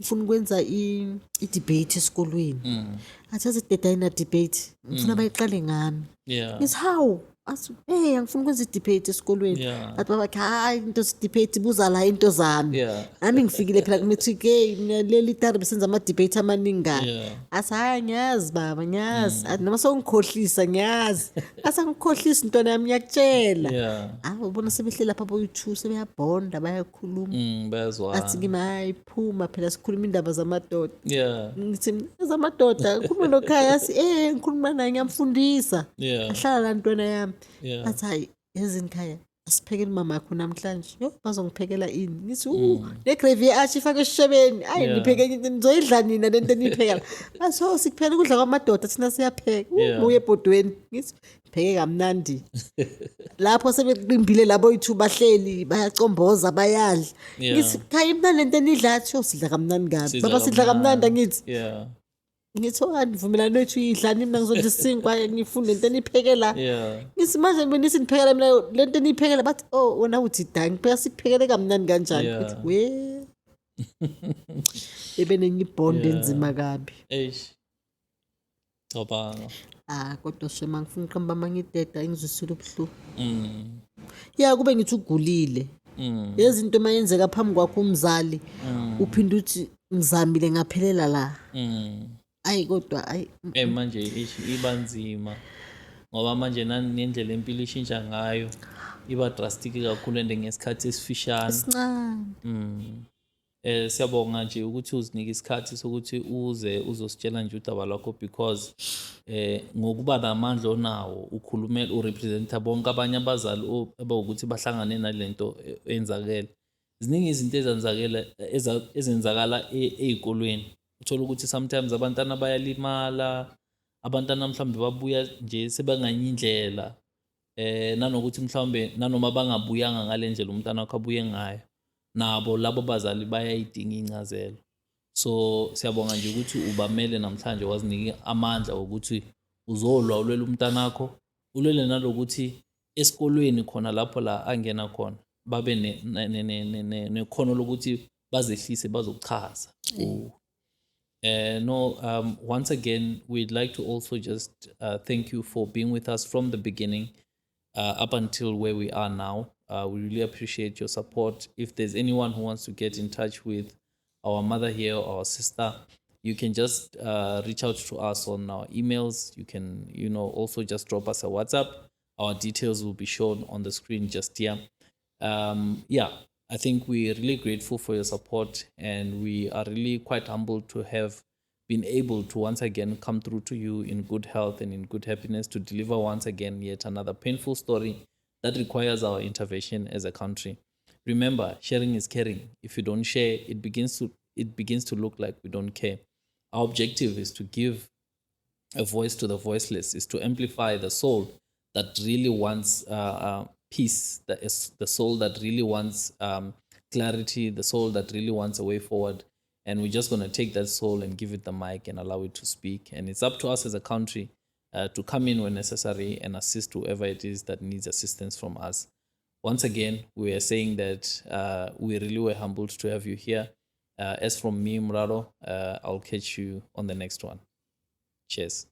ngifuna ukwenza i-debate esikolweni athi yazi deda ayina-debate ngifuna bayiqale ngami Yeah. ngithi hawu athi angifuna ukwenza i-debate esikolweni Yeah. athi babakhe hayi into debate buza la into zami Yeah. nami ngifikile phela ku-matric leli tari besenza ama-debate amaningi ngani Yeah. athi hayi ngiyazi baba ngiyazi athi noma sewungikhohlisa ngiyazi athi angikukhohlisi intwana yami ngiyakutshela Yeah. ubona sebehle lapha boyi-two sebeyabhonda bayakhuluma Bayazwana. athi kimi hayi phuma phela sikhuluma indaba zamadoda Yeah. ngithi zamadoda khuluma nokhaya athi ngikhuluma naye ngiyamfundisa Yeah. ahlala la ntwana yami Yeah. athi hayi yazini khaya asiphekeli mama yakho namhlanje yo bazongiphekela ini ngithi negrevi ye-ashi ifake esishebeni ayi Yeah. ngipheke into nizoyidla nina lento eniyiphekela athi sikuphela ukudla kwamadoda thina siyapheka Yeah. uye ebhodweni ngithi pheke kamnandi lapho sebeqimbile labo yi-two bahleli bayacomboza bayadla Yeah. ngithi khaya imnandi lento enidla athi sidla kamnandi kabi Sidla baba sidla kamnandi angithi Yeah. ngithi nivumelane wethu yidlani mina ngizodla isinkwa ngifunde lento eniyiphekela Yeah. ngithi manje benithi niphekela mina lento eniyiphekela bathi wena uthi da ngipheka sikuphekele kamnandi kanjani Yeah. ngithi we ebenenye ibhondi Yeah. enzima kabi Eish. Cabanga. kodwa shema ngifuna uqamba amangideda engizwisile ubuhlungu Mm. ya kube ngithi ugulile yezinto uma yenzeka phambi kwakho umzali uphinde uthi ngizamile ngaphelela la Mm. ayi kodwa ayi Manje iba nzima ngoba manje nendlela impilo ishintsha ngayo iba drastic kakhulu and ngesikhathi esifishane. sincane Siyabonga nje ukuthi uzinike isikhathi sokuthi uze uzositshela nje udaba lwakho because ngokuba namandla onawo ukhulumela urepresenta bonke abanye abazali abawukuthi bahlangane nalento eyenzakele. Ziningi izinto ezenzakala ey'kolweni. Uthola ukuthi sometimes abantwana bayalimala, abantwana mhlawumbe babuya nje sebenganye indlela nanokuthi mhlawumbe nanoma bangabuyanga ngale ndlela umntwana wakho abuye ngayo nabo labo bazali bayayidinga incazelo. So siyabonga nje ukuthi ubamele namhlanje wazinika amandla ukuthi uzolwa ulwela umntwana wakho, ulwele nalokuthi esikolweni khona lapho la angena khona babe nekhono lokuthi bazehlise bazochaza. Once again, we'd like to also just thank you for being with us from the beginning up until where we are now. We really appreciate your support. If there's anyone who wants to get in touch with our mother here or our sister, you can just reach out to us on our emails. You can, also just drop us a WhatsApp. Our details will be shown on the screen just here. I think we're really grateful for your support, and we are really quite humbled to have been able to once again come through to you in good health and in good happiness to deliver once again yet another painful story that requires our intervention as a country. Remember, sharing is caring. If you don't share, it begins to look like we don't care. Our objective is to give a voice to the voiceless, is to amplify the soul that really wants peace, that is the soul that really wants clarity, the soul that really wants a way forward. And we're just going to take that soul and give it the mic and allow it to speak. And it's up to us as a country to come in when necessary and assist whoever it is that needs assistance from us. Once again, we are saying that we really were humbled to have you here. As from me, Muraro, I'll catch you on the next one. Cheers.